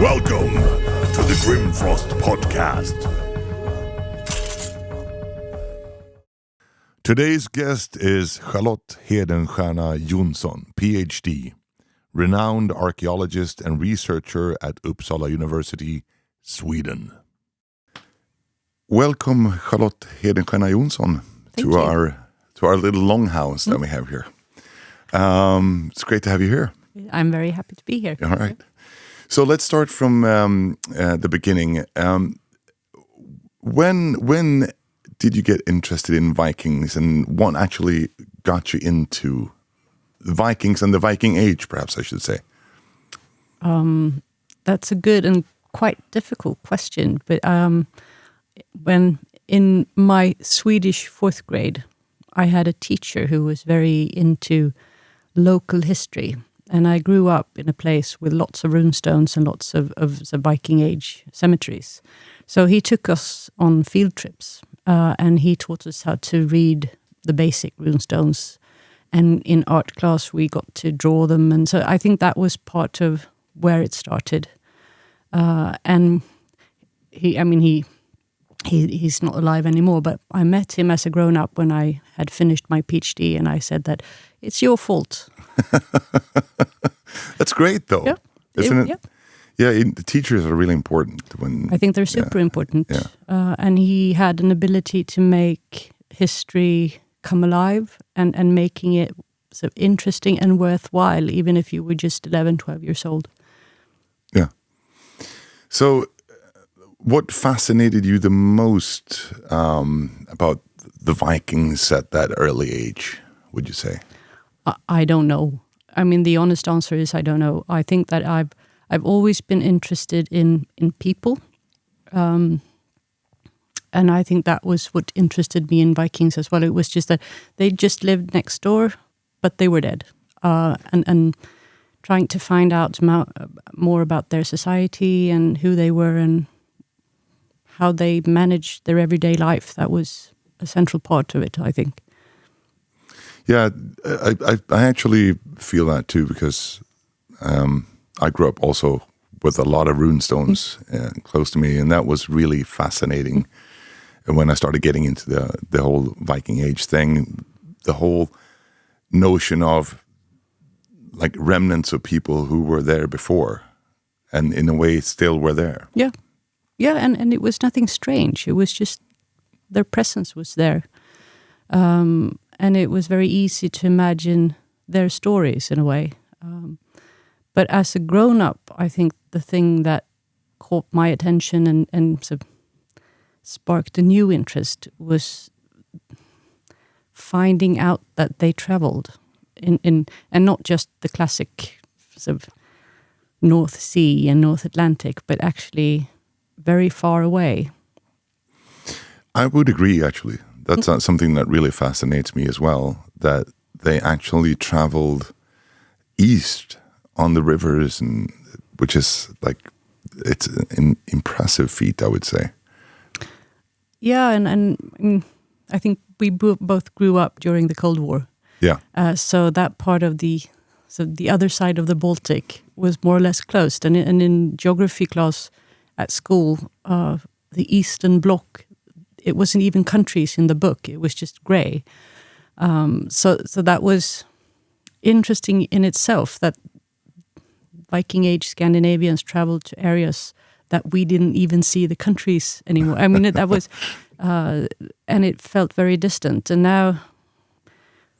Welcome to the Grimfrost Podcast. Today's guest is Charlotte Hedenstierna-Jonson, PhD, renowned archaeologist and researcher at Uppsala University, Sweden. Welcome, Charlotte Hedenstierna-Jonson, to our little longhouse that we have here. It's great to have you here. I'm very happy to be here. All right. So let's start from the beginning. When did you get interested in Vikings, and what actually got you into Vikings and the Viking Age, perhaps I should say? That's a good and quite difficult question. But when in my Swedish fourth grade, I had a teacher who was very into local history. And I grew up in a place with lots of runestones and lots of the Viking Age cemeteries. So he took us on field trips and he taught us how to read the basic runestones. And in art class, we got to draw them. And so I think that was part of where it started. And he's not alive anymore, but I met him as a grown-up when I had finished my PhD, and I said that it's your fault. That's great, though, isn't it? Yeah, the teachers are really important. I think they're super important. Yeah. And he had an ability to make history come alive and making it so interesting and worthwhile, even if you were just 11, 12 years old. Yeah. So what fascinated you the most about the Vikings at that early age, would you say? I don't know. I mean, the honest answer is I don't know. I think that I've always been interested in people. And I think that was what interested me in Vikings as well. It was just that they just lived next door, but they were dead. And trying to find out more about their society and who they were and how they managed their everyday life. That was a central part of it, I think. Yeah, I actually feel that too, because I grew up also with a lot of runestones close to me, and that was really fascinating. And when I started getting into the whole Viking Age thing, the whole notion of like remnants of people who were there before, and in a way still were there. Yeah. Yeah, and it was nothing strange. It was just their presence was there. And it was very easy to imagine their stories in a way. But as a grown-up, I think the thing that caught my attention and sort of sparked a new interest was finding out that they traveled and not just the classic sort of North Sea and North Atlantic, but actually very far away. I would agree, actually. That's something that really fascinates me as well, that they actually traveled east on the rivers, and which is like, it's an impressive feat, I would say. Yeah, and I think we both grew up during the Cold War. Yeah. So that part of the other side of the Baltic was more or less closed. And in geography class at school, the Eastern Bloc, it wasn't even countries in the book. It was just grey. So that was interesting in itself, that Viking Age Scandinavians traveled to areas that we didn't even see the countries anymore. I mean, that was, and it felt very distant. And now,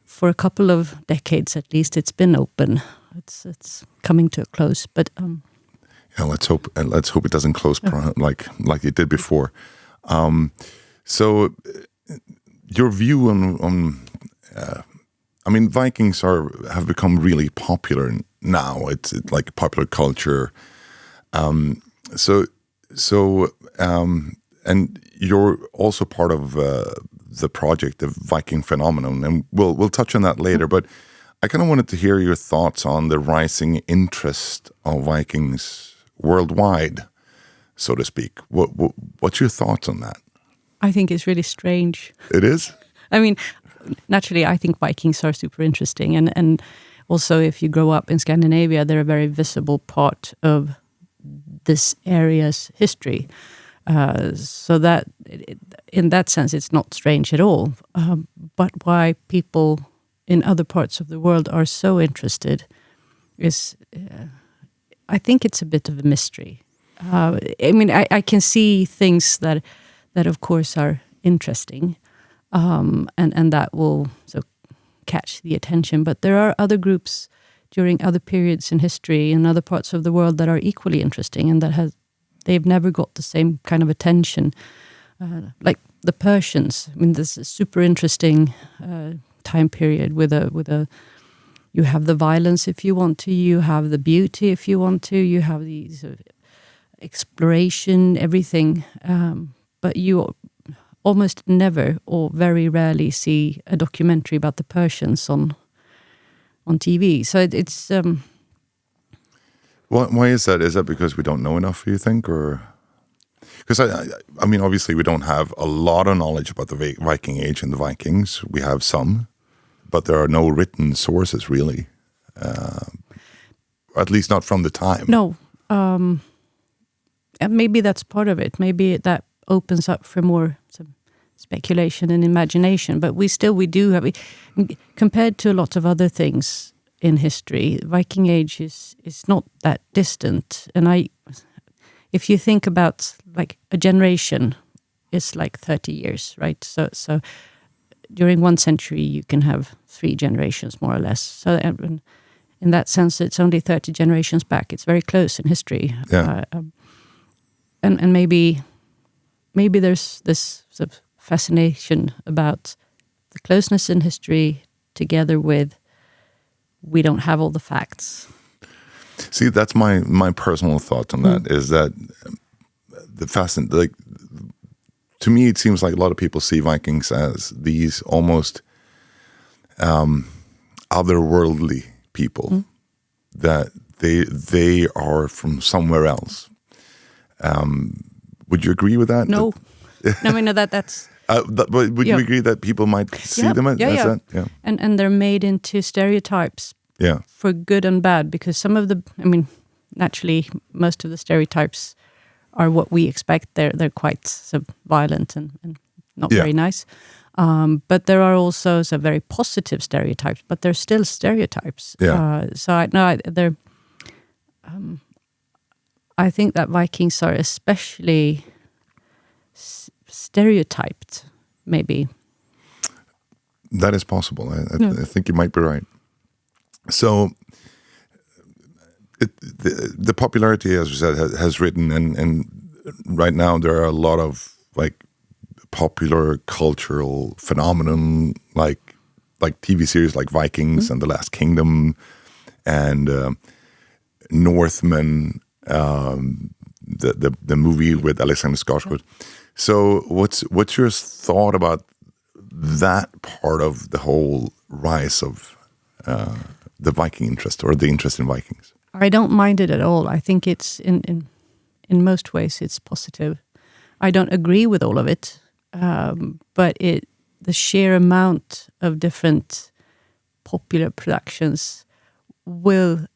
for a couple of decades at least, it's been open. It's coming to a close, but yeah, let's hope it doesn't close like it did before. So, your view on I mean, Vikings have become really popular now. It's like popular culture. And you're also part of the project, the Viking phenomenon, and we'll touch on that later. But I kind of wanted to hear your thoughts on the rising interest of Vikings worldwide, so to speak. What's your thoughts on that? I think it's really strange. It is? I mean, naturally, I think Vikings are super interesting. And also, if you grow up in Scandinavia, they're a very visible part of this area's history. So that, in that sense, it's not strange at all. But why people in other parts of the world are so interested is, I think it's a bit of a mystery. I mean, I can see things that of course are interesting, and that will catch the attention. But there are other groups during other periods in history in other parts of the world that are equally interesting, and they've never got the same kind of attention. Like the Persians. I mean, this is a super interesting time period with a. You have the violence if you want to. You have the beauty if you want to. You have the exploration, everything. But you almost never or very rarely see a documentary about the Persians on TV. So it's. Why is that? Is that because we don't know enough, you think? Or because I mean, obviously we don't have a lot of knowledge about the Viking Age and the Vikings. We have some, but there are no written sources really, at least not from the time. No. And maybe that's part of it. Maybe that opens up for more speculation and imagination. But we do have, compared to a lot of other things in history, Viking Age is not that distant. And if you think about like a generation, it's like 30 years, right? So during 1 century, you can have 3 generations more or less. So in that sense, it's only 30 generations back. It's very close in history. Yeah. And maybe there's this sort of fascination about the closeness in history together with we don't have all the facts. See, that's my personal thought on that, is that to me, it seems like a lot of people see Vikings as these almost otherworldly people, that they are from somewhere else. Would you agree with that? No. No, I mean, that's... but would you agree that people might see them as that? Yeah. And they're made into stereotypes for good and bad, because some of the... I mean, naturally, most of the stereotypes are what we expect. They're quite violent and not very nice. But there are also some very positive stereotypes, but they're still stereotypes. Yeah. I think that Vikings are especially stereotyped, maybe. That is possible. I think you might be right. So the popularity, as we said, has risen, and right now there are a lot of like popular cultural phenomenon, like TV series like Vikings and The Last Kingdom and Northmen, the movie with Alexander Skarsgård. So what's your thought about that part of the whole rise of the Viking interest, or the interest in Vikings? I don't mind it at all. I think it's in most ways it's positive. I don't agree with all of it, but the sheer amount of different popular productions will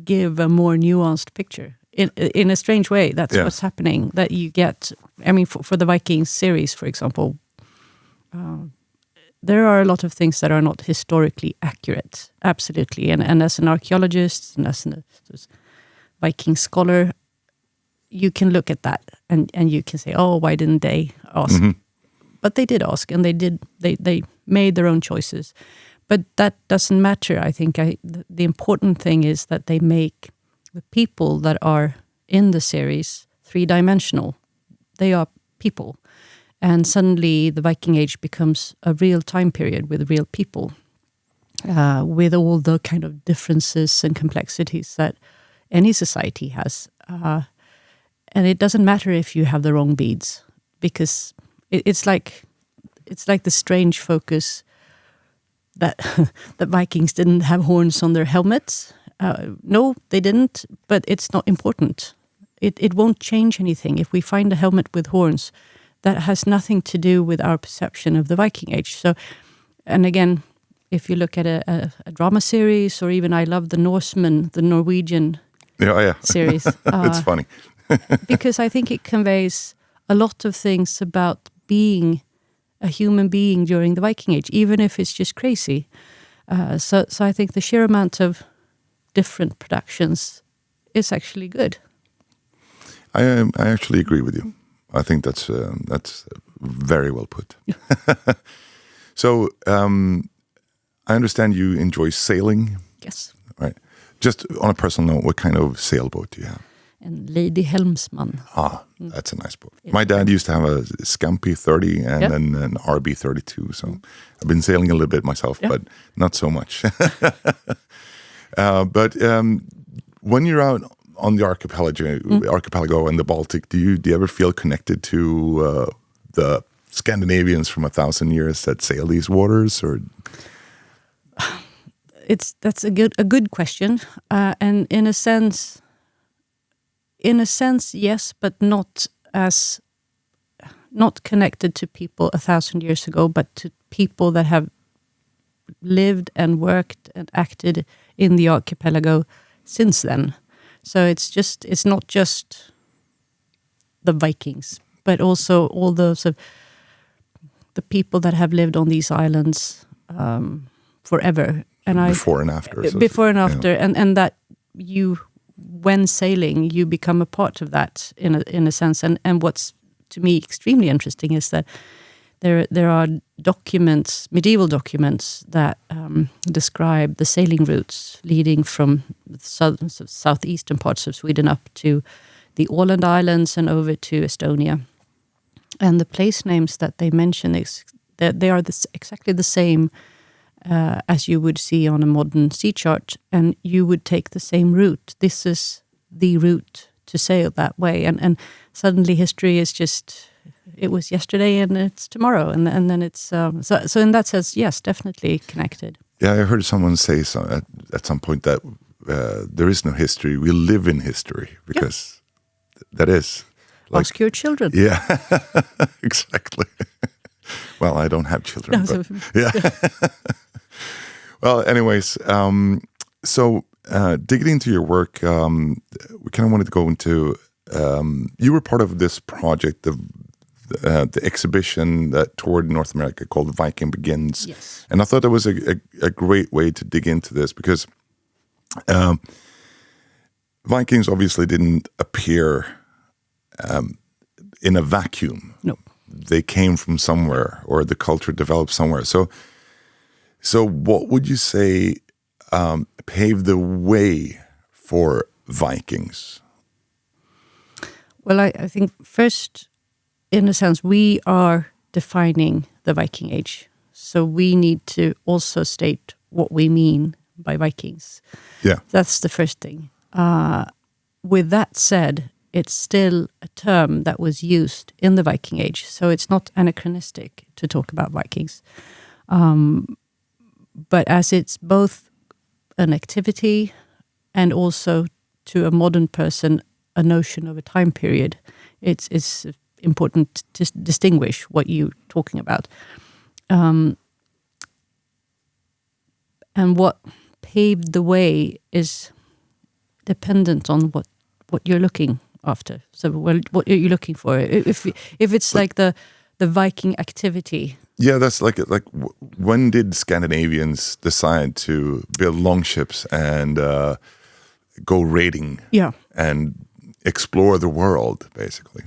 give a more nuanced picture. In a strange way, that's what's happening. That you get, I mean, for the Vikings series, for example, there are a lot of things that are not historically accurate, absolutely. And as an archaeologist and as a Viking scholar, you can look at that and you can say, oh, why didn't they ask? Mm-hmm. But they did ask, and they made their own choices. But that doesn't matter. I think the important thing is that they make the people that are in the series 3-dimensional. They are people. And suddenly the Viking Age becomes a real time period with real people, with all the kind of differences and complexities that any society has. And it doesn't matter if you have the wrong beads, because it's like the strange focus that the Vikings didn't have horns on their helmets. No, they didn't, but it's not important. It won't change anything. If we find a helmet with horns, that has nothing to do with our perception of the Viking Age. So, and again, if you look at a drama series, or even I love the Norsemen, the Norwegian Yeah. series. It's funny. Because I think it conveys a lot of things about being a human being during the Viking Age, even if it's just crazy. So I think the sheer amount of different productions is actually good. I actually agree with you. I think that's very well put. So I understand you enjoy sailing. Yes. Right. Just on a personal note, what kind of sailboat do you have? And Lady Helmsman. That's a nice boat. My dad used to have a Scampi 30 and then an RB 32. So I've been sailing a little bit myself, but not so much. But when you're out on the archipelago and the Baltic, do you ever feel connected to the Scandinavians from 1,000 years that sail these waters? Or that's a good question, and in a sense, yes, but not connected to people 1,000 years ago, but to people that have lived and worked and acted in the archipelago since then. So it's not just the Vikings, but also all the people that have lived on these islands forever. And before and after. And that when sailing, you become a part of that in a sense. And what's to me extremely interesting is that there are medieval documents that describe the sailing routes leading from the southeastern parts of Sweden up to the Åland Islands and over to Estonia. And the place names that they mention they are exactly the same as you would see on a modern sea chart, and you would take the same route. This is the route to sail that way, and suddenly history is just, it was yesterday and it's tomorrow, and then it's so in that sense, yes, definitely connected. Yeah, I heard someone say at some point that there is no history. We live in history because that is. Ask your children. Yeah, exactly. Well, I don't have children. No, but, yeah. Well, anyways, so digging into your work, we kind of wanted to go into. You were part of this project, the exhibition that toured North America called Viking Begins. Yes. And I thought that was a great way to dig into this because Vikings obviously didn't appear in a vacuum. No. They came from somewhere, or the culture developed somewhere. So what would you say paved the way for Vikings? Well, I think first, in a sense, we are defining the Viking Age. So we need to also state what we mean by Vikings. Yeah. That's the first thing. With that said, it's still a term that was used in the Viking Age. So it's not anachronistic to talk about Vikings. But as it's both an activity and also to a modern person, a notion of a time period, it's important to distinguish what you're talking about. And what paved the way is dependent on what you're looking after. So, what are you looking for? If it's like the Viking activity. Yeah, that's like when did Scandinavians decide to build longships and go raiding? Yeah. And explore the world, basically.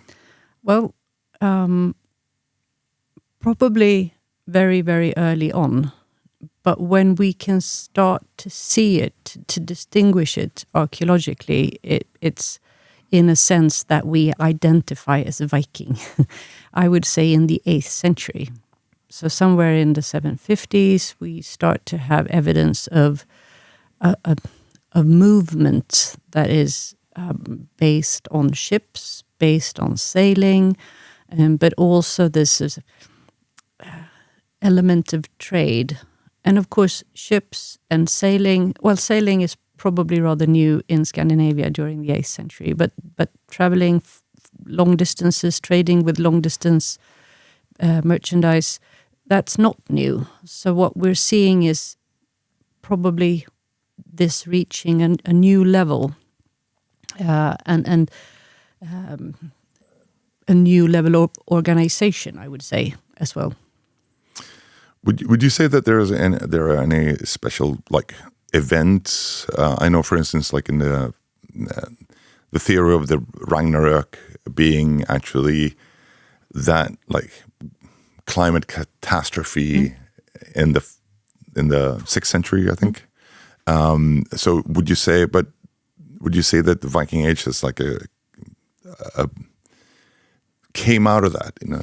Well, probably very, very early on. But when we can start to see it, to distinguish it archaeologically, it's in a sense that we identify as a Viking. I would say in the 8th century. So somewhere in the 750s, we start to have evidence of a movement that is based on ships, based on sailing, but also this is element of trade. And of course, ships and sailing, well, sailing is probably rather new in Scandinavia during the 8th century, but traveling long distances, trading with long distance merchandise, that's not new. So what we're seeing is probably this reaching a new level and a new level of organization, I would say, as well. Would you say that there are any special like events? I know, for instance, like in the theory of the Ragnarök being actually that like climate catastrophe in the 6th century, I think. So would you say that the Viking Age is like a came out of that in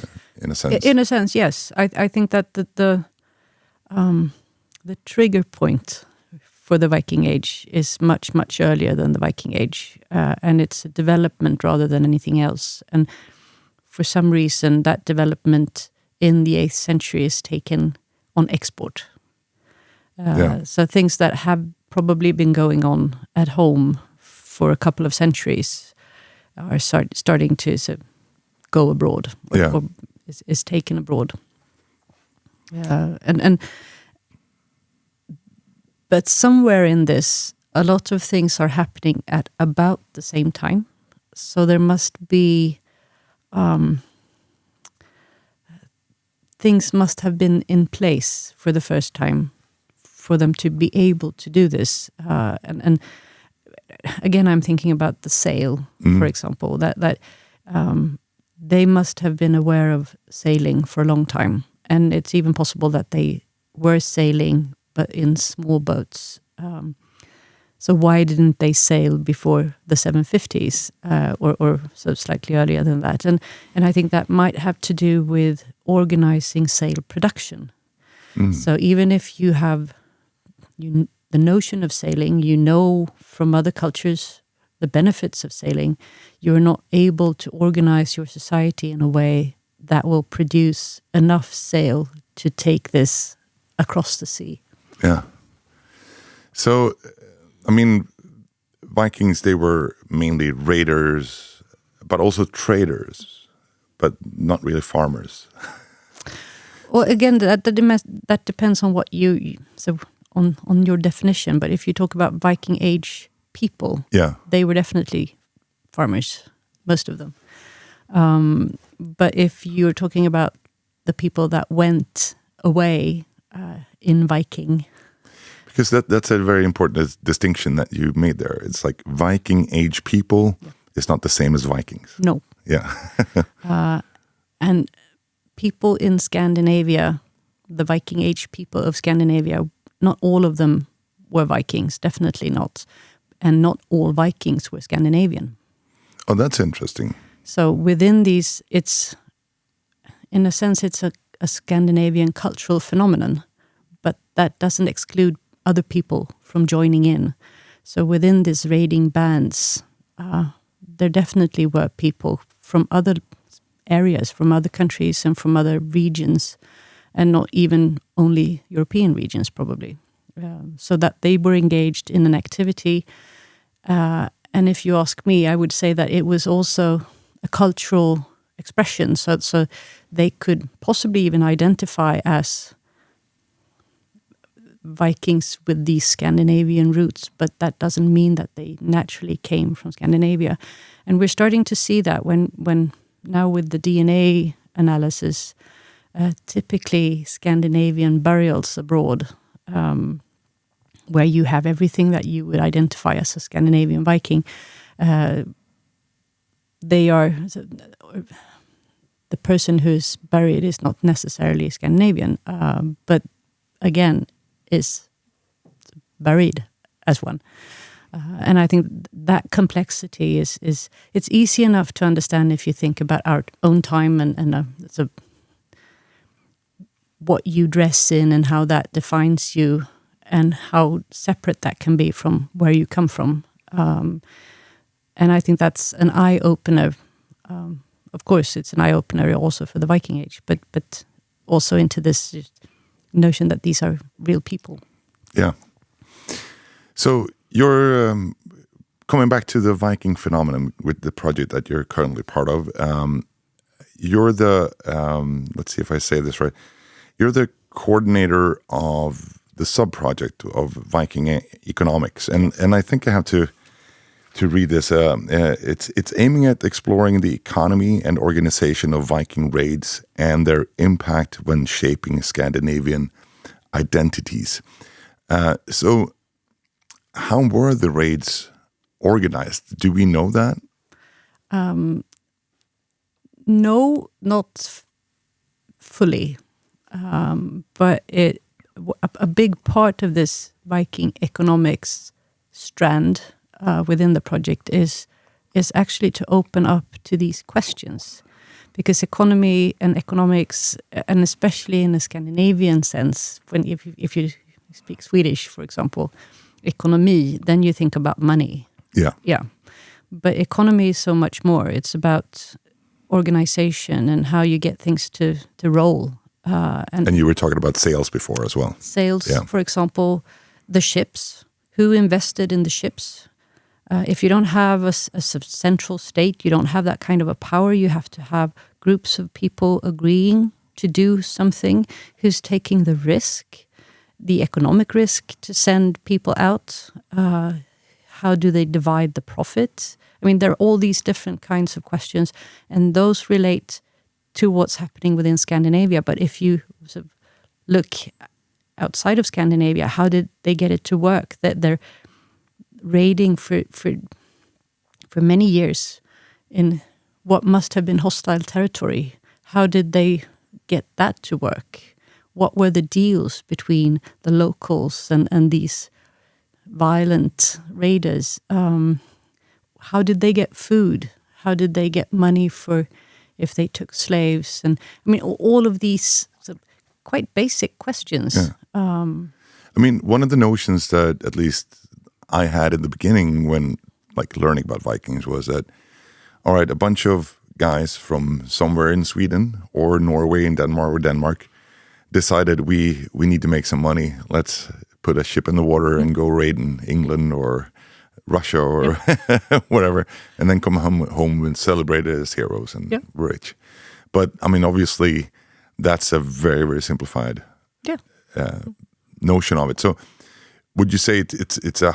a sense? In a sense, yes. I think that the trigger point for the Viking Age is much, much earlier than the Viking Age, and it's a development rather than anything else. And for some reason, that development in the 8th century is taken on export. So things that have probably been going on at home for a couple of centuries are starting to go abroad, or is taken abroad. But somewhere in this, a lot of things are happening at about the same time. So there must be things must have been in place for the first time for them to be able to do this. And again, I'm thinking about the sail, for example, that they must have been aware of sailing for a long time. And it's even possible that they were sailing, but in small boats. So why didn't they sail before the 750s or so slightly earlier than that? And I think that might have to do with organizing sail production. So even if you have the notion of sailing, you know from other cultures the benefits of sailing, you're not able to organize your society in a way that will produce enough sail to take this across the sea. Yeah. So, I mean, Vikings, they were mainly raiders, but also traders, but not really farmers. Well, again, that depends on what on your definition. But if you talk about Viking Age people, they were definitely farmers, most of them. But if you're talking about the people that went away in Viking, because that's a very important distinction that you made there. It's like Viking Age people is not the same as Vikings. No. Yeah. And people in Scandinavia, the Viking Age people of Scandinavia, not all of them were Vikings, definitely not. And not all Vikings were Scandinavian. Oh, that's interesting. So within these, it's, in a sense, it's a Scandinavian cultural phenomenon, but that doesn't exclude other people from joining in. So within these raiding bands, there definitely were people from other areas, from other countries and from other regions, and not even only European regions probably. So that they were engaged in an activity. And if you ask me, I would say that it was also a cultural expression. So they could possibly even identify as Vikings with these Scandinavian roots, but that doesn't mean that they naturally came from Scandinavia. And we're starting to see that when now with the DNA analysis, typically Scandinavian burials abroad, where you have everything that you would identify as a Scandinavian Viking, they are, the person who's buried is not necessarily Scandinavian, but again, is buried as one. And I think that complexity is it's easy enough to understand if you think about our own time and what you dress in and how that defines you and how separate that can be from where you come from. And I think that's an eye-opener. Of course, it's an eye-opener also for the Viking Age, but also into this notion that these are real people. Yeah. So you're coming back to the Viking phenomenon with the project that you're currently part of. You're the, let's see if I say this right, you're the coordinator of the sub-project of Viking economics. And I think I have to to read this. It's aiming at exploring the economy and organization of Viking raids and their impact when shaping Scandinavian identities. So how were the raids organized? Do we know that? No, not fully. But a big part of this Viking economics strand within the project is actually to open up to these questions, because economy and economics, and especially in a Scandinavian sense, if you speak Swedish, for example, economy, then you think about money. Yeah. But economy is so much more. It's about organization and how you get things to roll. And you were talking about sales before as well. Sales, for example, the ships. Who invested in the ships? If you don't have a central state, you don't have that kind of a power. You have to have groups of people agreeing to do something. Who's taking the risk, the economic risk to send people out? How do they divide the profit? I mean, there are all these different kinds of questions, and those relate to what's happening within Scandinavia. But if you sort of look outside of Scandinavia, how did they get it to work? That they're raiding for many years in what must have been hostile territory. How did they get that to work? What were the deals between the locals and these violent raiders? How did they get food? How did they get money for if they took slaves? And I mean, all of these sort of quite basic questions. Yeah. I mean, one of the notions that at least I had in the beginning when learning about Vikings was that, all right, a bunch of guys from somewhere in Sweden or Norway and Denmark decided we need to make some money. Let's put a ship in the water and go raid in England or Russia or whatever, and then come home and celebrate it as heroes and rich. But I mean, obviously, that's a very, very simplified notion of it. So, would you say it's a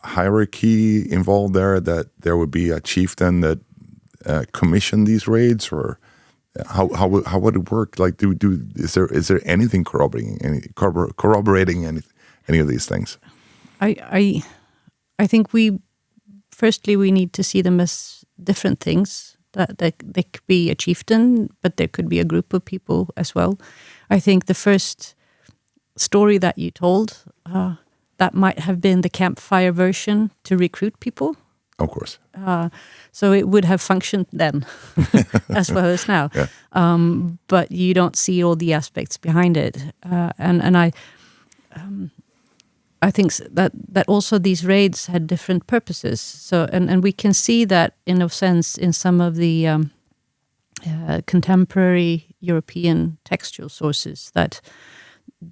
hierarchy involved there? That there would be a chieftain that commissioned these raids, or how would it work? Like, is there anything corroborating any of these things? I think we need to see them as different things. That they could be a chieftain, but there could be a group of people as well. I think the first story that you told, that might have been the campfire version to recruit people. Of course. So it would have functioned then as well as now. Yeah. But you don't see all the aspects behind it. And I think that also these raids had different purposes. So and we can see that in a sense in some of the contemporary European textual sources, that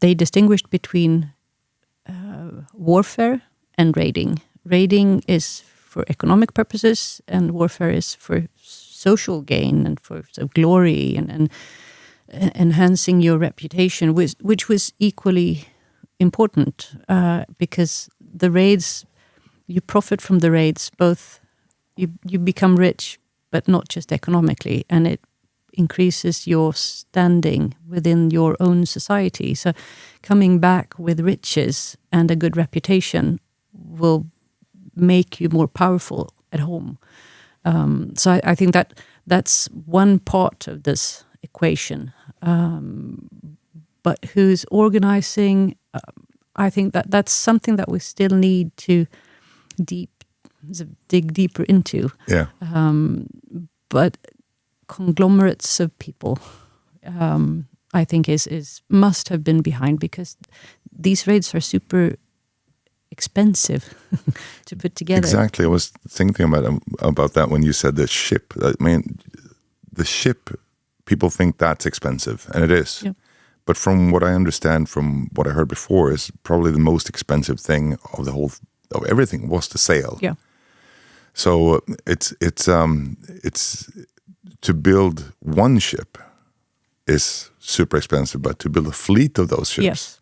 they distinguished between warfare and raiding. Raiding is for economic purposes, and warfare is for social gain and for glory and enhancing your reputation, which was equally important, because the raids, you profit from the raids, both you become rich, but not just economically, and it increases your standing within your own society. So coming back with riches and a good reputation will make you more powerful at home. So I think that's one part of this equation. But who's organizing? I think that's something that we still need to dig deeper into. Yeah. But conglomerates of people, I think is must have been behind, because these raids are super expensive to put together. Exactly. I was thinking about that when you said the ship. I mean, the ship, people think that's expensive, and it is. Yeah. But from what I understand, from what I heard before, is probably the most expensive thing of everything was the sail. Yeah. So it's to build one ship is super expensive, but to build a fleet of those ships, yes,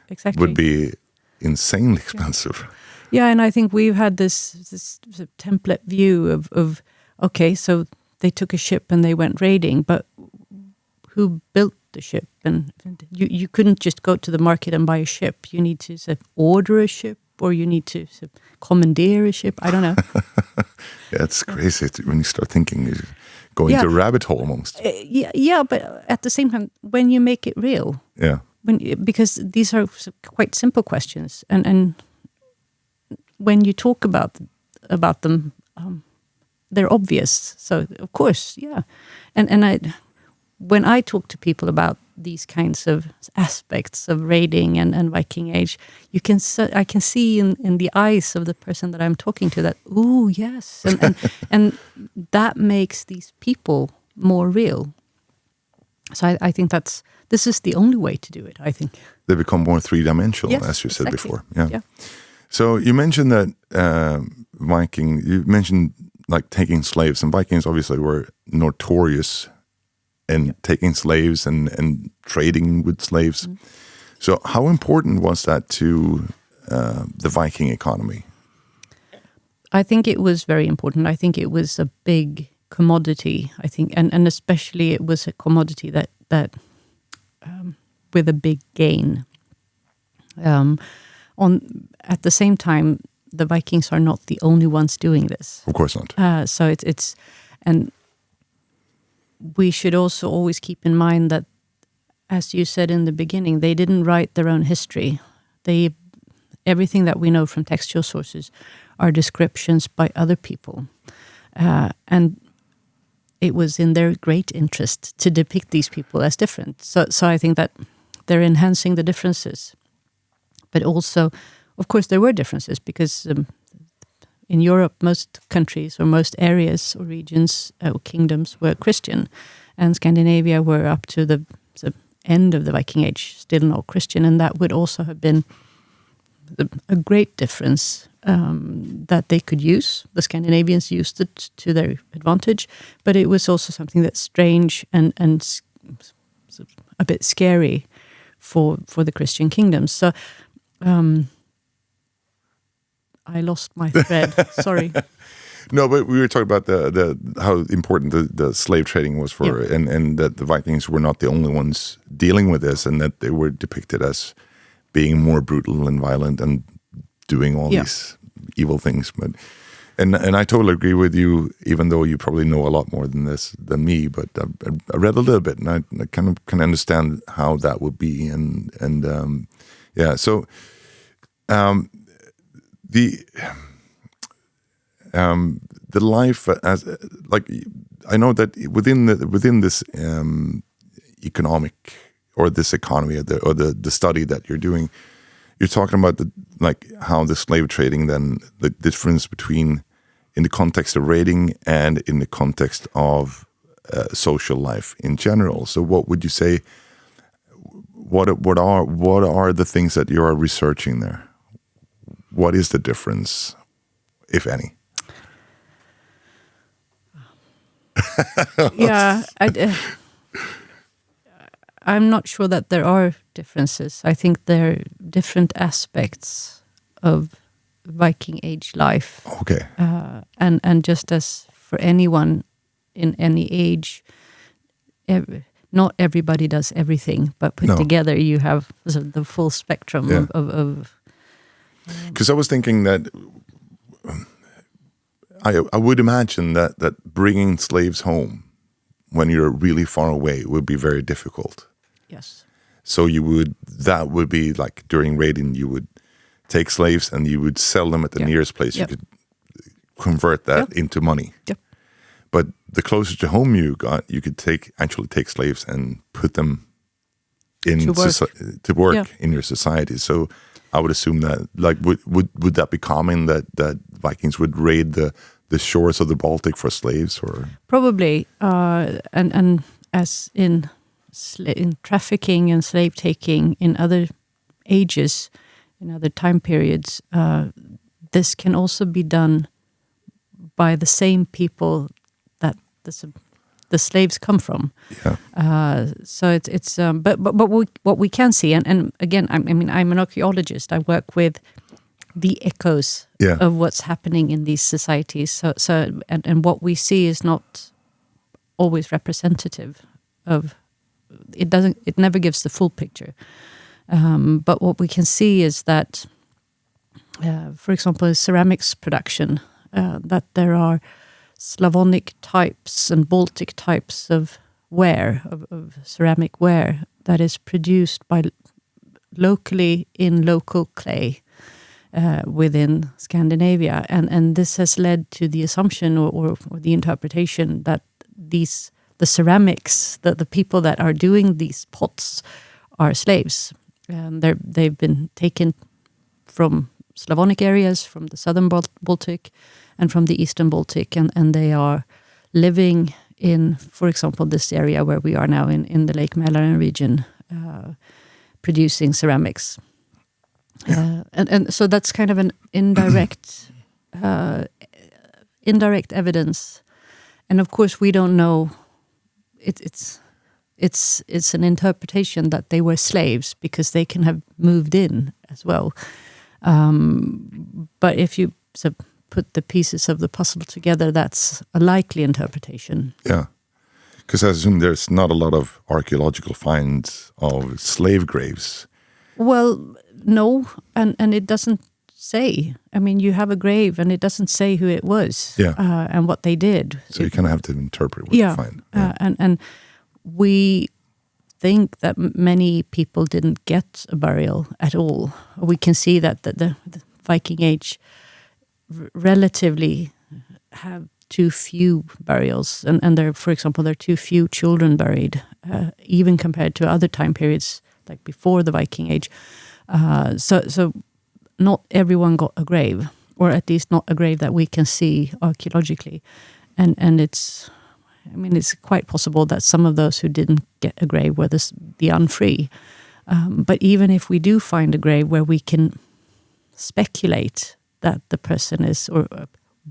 exactly, would be insanely expensive. Yeah, and I think we've had this sort of template view of okay, so they took a ship and they went raiding, but who built the ship? And you couldn't just go to the market and buy a ship. You need to sort of order a ship, or you need to sort of commandeer a ship. I don't know. Yeah, it's crazy when you start thinking, you're going to a rabbit hole almost. Yeah, but at the same time, when you make it real, because these are quite simple questions, and when you talk about them, they're obvious. So of course, when I talk to people about these kinds of aspects of raiding and Viking Age, I can see in the eyes of the person that I'm talking to that, ooh, yes, and that makes these people more real. So I think this is the only way to do it. I think they become more three-dimensional, as you said before. Yeah. So you mentioned that You mentioned like taking slaves, and Vikings obviously were notorious in taking slaves and trading with slaves. Mm. So how important was that to the Viking economy? I think it was very important. I think it was a big commodity. I think, and especially it was a commodity that with a big gain. At the same time, the Vikings are not the only ones doing this. Of course not. So it's and we should also always keep in mind that, as you said in the beginning, they didn't write their own history. Everything that we know from textual sources are descriptions by other people, and it was in their great interest to depict these people as different. So I think that they're enhancing the differences, but also, of course, there were differences because in Europe, most countries or most areas or regions or kingdoms were Christian, and Scandinavia were up to the end of the Viking Age still not Christian, and that would also have been a great difference that they could use. The Scandinavians used it to their advantage, but it was also something that's strange and a bit scary for the Christian kingdoms. So I lost my thread. Sorry. No, but we were talking about the how important the slave trading was for, and that the Vikings were not the only ones dealing with this, and that they were depicted as being more brutal and violent and doing all these evil things. But and I totally agree with you, even though you probably know a lot more than me. But I read a little bit, and I kind of can understand how that would be, and so. The life as like I know that within this economic or this economy or the study that you're doing, you're talking about how the slave trading, then the difference between in the context of raiding and in the context of social life in general. So what would you say? What are the things that you are researching there? What is the difference, if any? I'm not sure that there are differences. I think there are different aspects of Viking Age life. Okay. And just as for anyone in any age, not everybody does everything, but put together you have the full spectrum of because I was thinking that I would imagine that bringing slaves home when you're really far away would be very difficult. Yes. So that would be like during raiding, you would take slaves and you would sell them at the nearest place. You could convert that into money. Yep. But the closer to home you got, you could actually take slaves and put them to work in your society. So I would assume that, would that be common that Vikings would raid the shores of the Baltic for slaves, or probably, and as in trafficking and slave taking in other ages, in other time periods, this can also be done by the same people that the slaves come from. Yeah. So it's but what we can see, and again, I'm an archaeologist. I work with the echoes of what's happening in these societies. And what we see is not always representative of. It never gives the full picture. But what we can see is that, for example, ceramics production, that there are Slavonic types and Baltic types of ware, of ceramic ware, that is produced by locally in local clay within Scandinavia. And this has led to the assumption or the interpretation that the ceramics, the people that are doing these pots are slaves. They've been taken from Slavonic areas, from the southern Baltic and from the eastern Baltic, and they are living in, for example, this area where we are now in the Lake Mälaren region, producing ceramics. And so that's kind of an indirect evidence. And of course, we don't know. It's an interpretation that they were slaves because they can have moved in as well. But if you put the pieces of the puzzle together, that's a likely interpretation. Yeah, because I assume there's not a lot of archaeological finds of slave graves. Well, no, and it doesn't say. I mean, you have a grave and it doesn't say who it was and what they did. So you kind of have to interpret what you find. And we think that many people didn't get a burial at all. We can see that the Viking Age relatively have too few burials, and there, for example, there are too few children buried, even compared to other time periods like before the Viking Age. So not everyone got a grave, or at least not a grave that we can see archaeologically, and it's quite possible that some of those who didn't get a grave were the unfree. But even if we do find a grave where we can speculate that the person is, or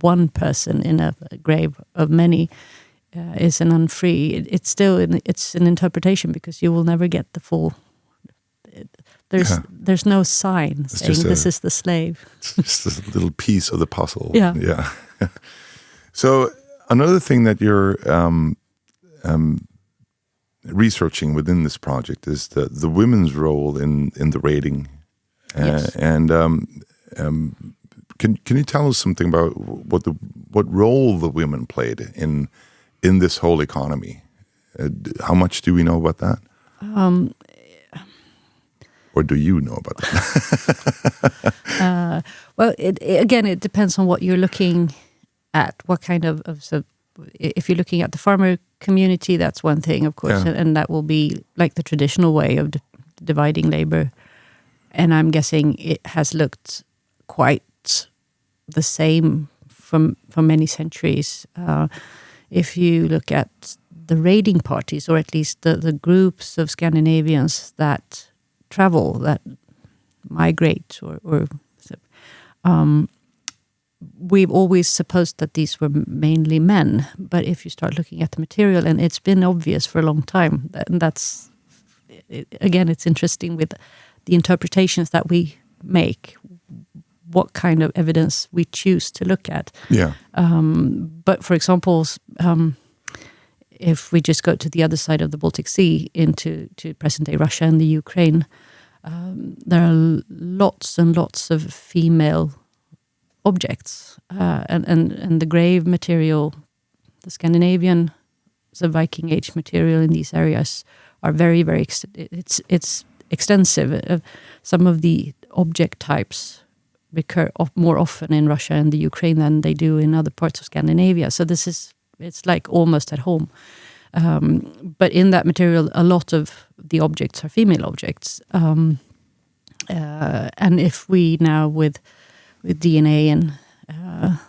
one person in a grave of many is an unfree, it's an interpretation, because you will never get the full. There's no sign saying this is the slave. It's just a little piece of the puzzle. Yeah. So another thing that you're researching within this project is the women's role in the raiding. Yes. And can you tell us something about what role the women played in this whole economy? How much do we know about that? Or do you know about that? Well, it depends on what you're looking at. What kind of if you're looking at the farmer community, that's one thing, of course, and that will be like the traditional way of dividing labor. And I'm guessing it has looked quite the same for many centuries. If you look at the raiding parties, or at least the groups of Scandinavians that travel, that migrate, or we've always supposed that these were mainly men. But if you start looking at the material, and it's been obvious for a long time, and that's, again, it's interesting with the interpretations that we make, what kind of evidence we choose to look at. Yeah. But for example, if we just go to the other side of the Baltic Sea to present-day Russia and the Ukraine, there are lots and lots of female objects, and the grave material, the Scandinavian, the Viking Age material in these areas are very, very it's extensive. Some of the object types recur more often in Russia and the Ukraine than they do in other parts of Scandinavia. So it's like almost at home. But in that material, a lot of the objects are female objects. And if we now with DNA and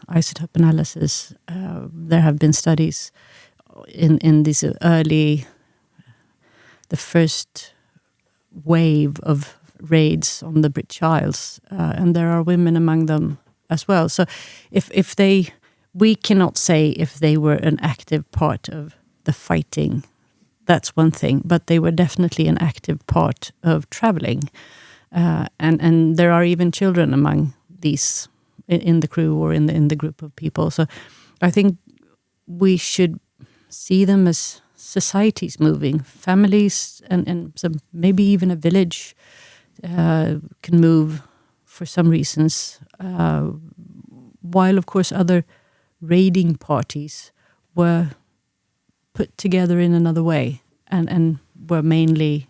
isotope analysis, there have been studies in this the first wave of raids on the British Isles, and there are women among them as well. So we cannot say if they were an active part of the fighting. That's one thing, but they were definitely an active part of traveling, and there are even children among these in the crew or in the group of people. So I think we should see them as societies moving, families, and so maybe even a village can move for some reasons, while of course other raiding parties were put together in another way and were mainly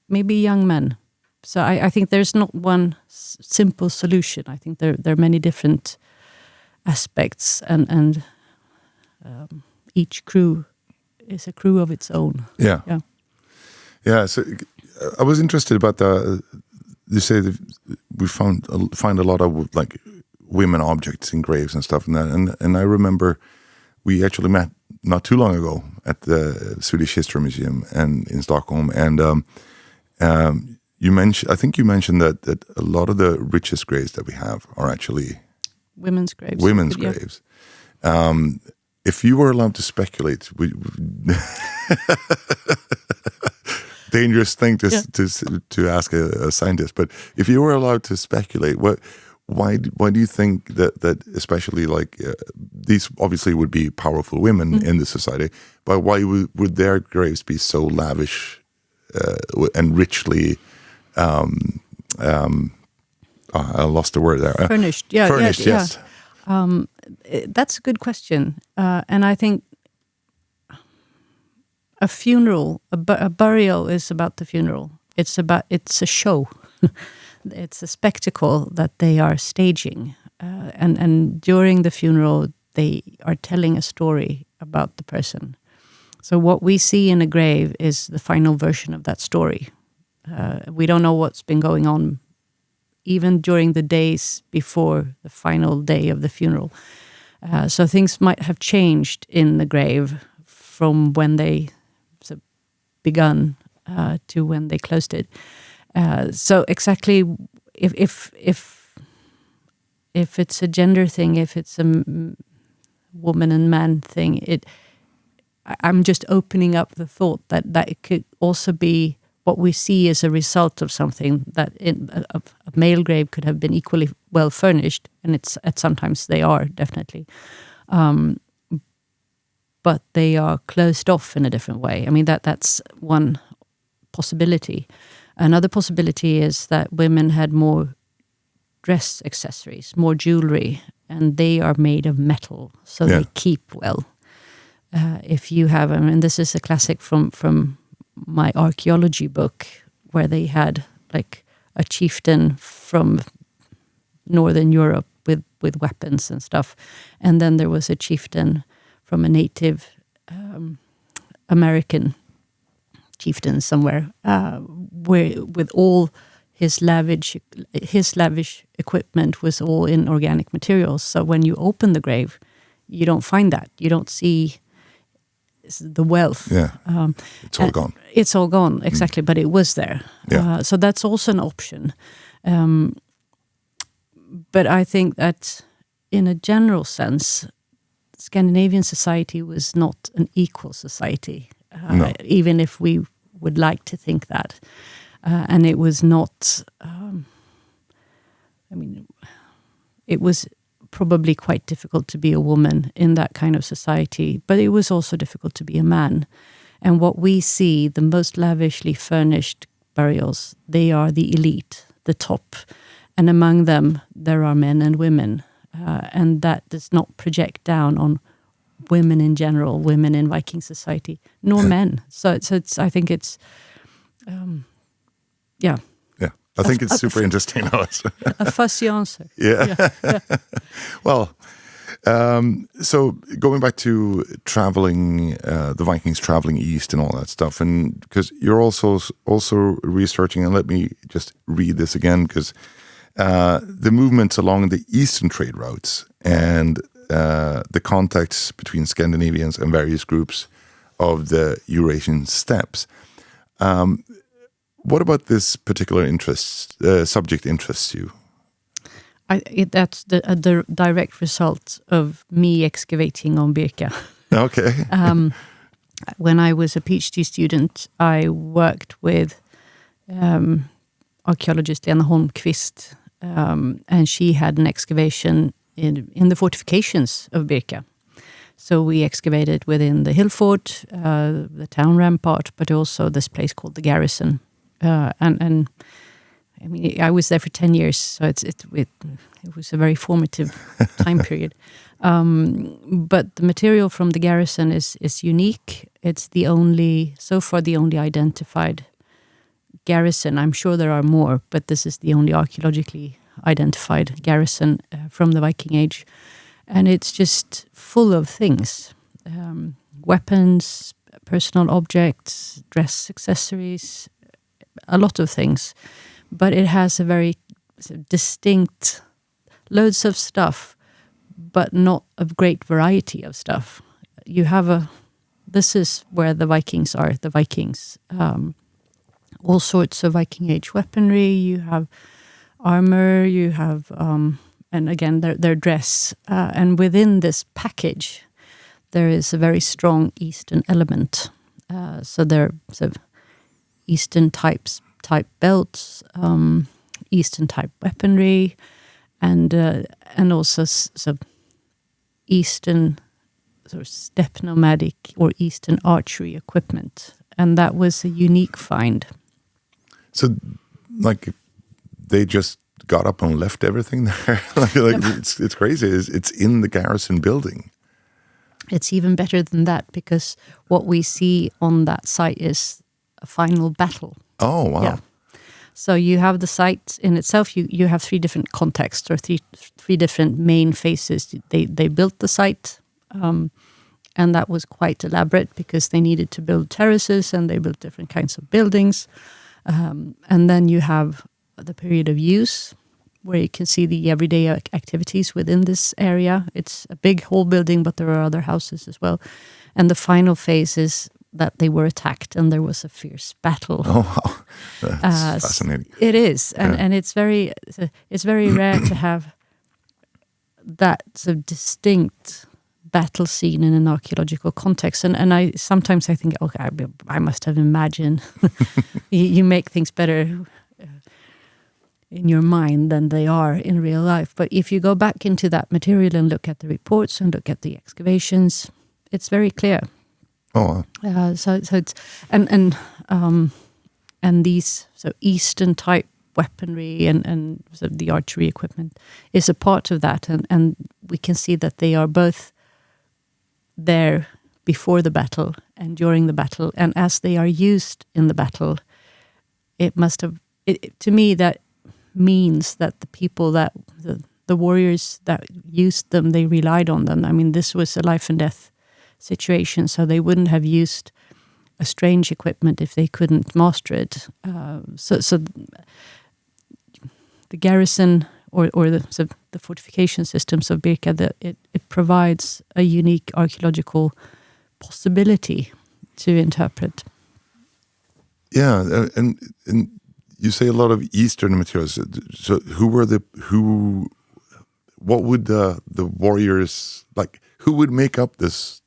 maybe young men. So I think there's not one simple solution. I think there are many different aspects, and each crew is a crew of its own. Yeah. So I was interested about you say that we find a lot of like women objects in graves and stuff, and I remember we actually met not too long ago at the Swedish History Museum and in Stockholm, and I think you mentioned that a lot of the richest graves that we have are actually women's graves. Graves. If you were allowed to speculate, dangerous thing to ask a scientist, but if you were allowed to speculate, why do you think that especially like these obviously would be powerful women in the society, but why would their graves be so lavish and richly? I lost the word there. Furnished, Furnished, yes. That's a good question, and I think a funeral, a burial is about the funeral. It's a show. It's a spectacle that they are staging, and during the funeral they are telling a story about the person. So what we see in a grave is the final version of that story. We don't know what's been going on even during the days before the final day of the funeral. So things might have changed in the grave from when they begun to when they closed it. So exactly if it's a gender thing, if it's a woman and man thing, I'm just opening up the thought that it could also be what we see as a result of something, that a male grave could have been equally well furnished, and sometimes they are definitely, but they are closed off in a different way. I mean that's one possibility. Another possibility is that women had more dress accessories, more jewelry, and they are made of metal, so they keep well. If you have, and this is a classic from my archaeology book, where they had like a chieftain from Northern Europe with weapons and stuff, and then there was a chieftain from a Native American chieftain somewhere, where with all his lavish equipment was all in organic materials. So when you open the grave, you don't find that. You don't see the wealth. It's all gone. It's all gone, exactly, but it was there. So that's also an option. But I think that in a general sense, Scandinavian society was not an equal society, even if we would like to think that. And it was not, it was probably quite difficult to be a woman in that kind of society, but it was also difficult to be a man. And what we see, the most lavishly furnished burials, they are the elite, the top. And among them, there are men and women. And that does not project down on women in general, women in Viking society, nor men. So it's I think it's, I think it's super interesting. A fuzzy answer. Yeah. Well, so going back to traveling, the Vikings traveling east and all that stuff, and because you're also researching, and let me just read this again, because the movements along the eastern trade routes and the contacts between Scandinavians and various groups of the Eurasian steppes. What about this particular subject interests you? That's the direct result of me excavating on Birka. Okay. When I was a PhD student, I worked with archaeologist Lena Holmqvist and she had an excavation in the fortifications of Birka. So we excavated within the hill fort, the town rampart, but also this place called the garrison. And I mean, I was there for 10 years, so it was a very formative time period. But the material from the garrison is unique. It's so far the only identified garrison. I'm sure there are more, but this is the only archaeologically identified garrison from the Viking Age. And it's just full of things. Weapons, personal objects, dress accessories, a lot of things. But it has a very distinct, loads of stuff, but not a great variety of stuff. This is where the Vikings are, the Vikings. All sorts of Viking Age weaponry. You have armor, you have, and again, their dress. And within this package, there is a very strong Eastern element. So there are Eastern type belts, Eastern type weaponry, and also Eastern sort of steppe nomadic or Eastern archery equipment, and that was a unique find. So, like, they just got up and left everything there. It's crazy. It's in the garrison building. It's even better than that, because what we see on that site is a final battle. Oh, wow. Yeah. So you have the site in itself. You have three different contexts, or three different main phases. They built the site, and that was quite elaborate because they needed to build terraces, and they built different kinds of buildings. And then you have the period of use, where you can see the everyday activities within this area. It's a big whole building, but there are other houses as well. And the final phase is that they were attacked and there was a fierce battle. Oh, wow. That's fascinating. It is. And it's very rare to have that sort of distinct battle scene in an archaeological context. And I sometimes think, okay, I must have imagined. You make things better in your mind than they are in real life. But if you go back into that material and look at the reports and look at the excavations, it's very clear. Oh, wow. So it's and these Eastern type weaponry and the archery equipment is a part of that, and we can see that they are both there before the battle and during the battle, and as they are used in the battle, to me that means that the people that the warriors that used them, they relied on them. I mean, this was a life and death situation, so they wouldn't have used a strange equipment if they couldn't master it. So the garrison or the fortification systems of Birka, it provides a unique archaeological possibility to interpret. Yeah, and you say a lot of Eastern materials. So what would the warriors, like, who would make up this,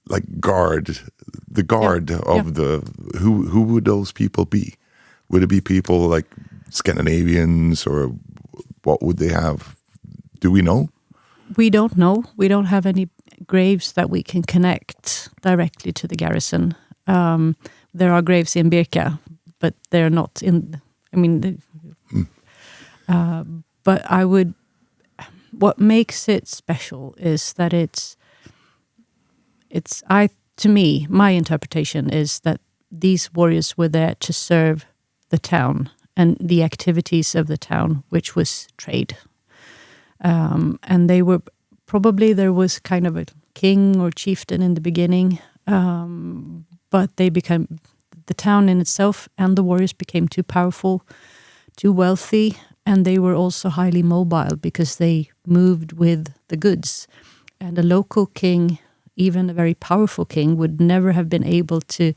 like, the guard of the, who would those people be? Would it be people like Scandinavians, or what would they have? Do we know? We don't know. We don't have any graves that we can connect directly to the garrison. There are graves in Birka, but they're not in. I mean, but what makes it special is that to me, my interpretation is that these warriors were there to serve the town and the activities of the town, which was trade. And they were there was kind of a king or chieftain in the beginning, but the town in itself and the warriors became too powerful, too wealthy, and they were also highly mobile because they moved with the goods. And a local king, even a very powerful king, would never have been able to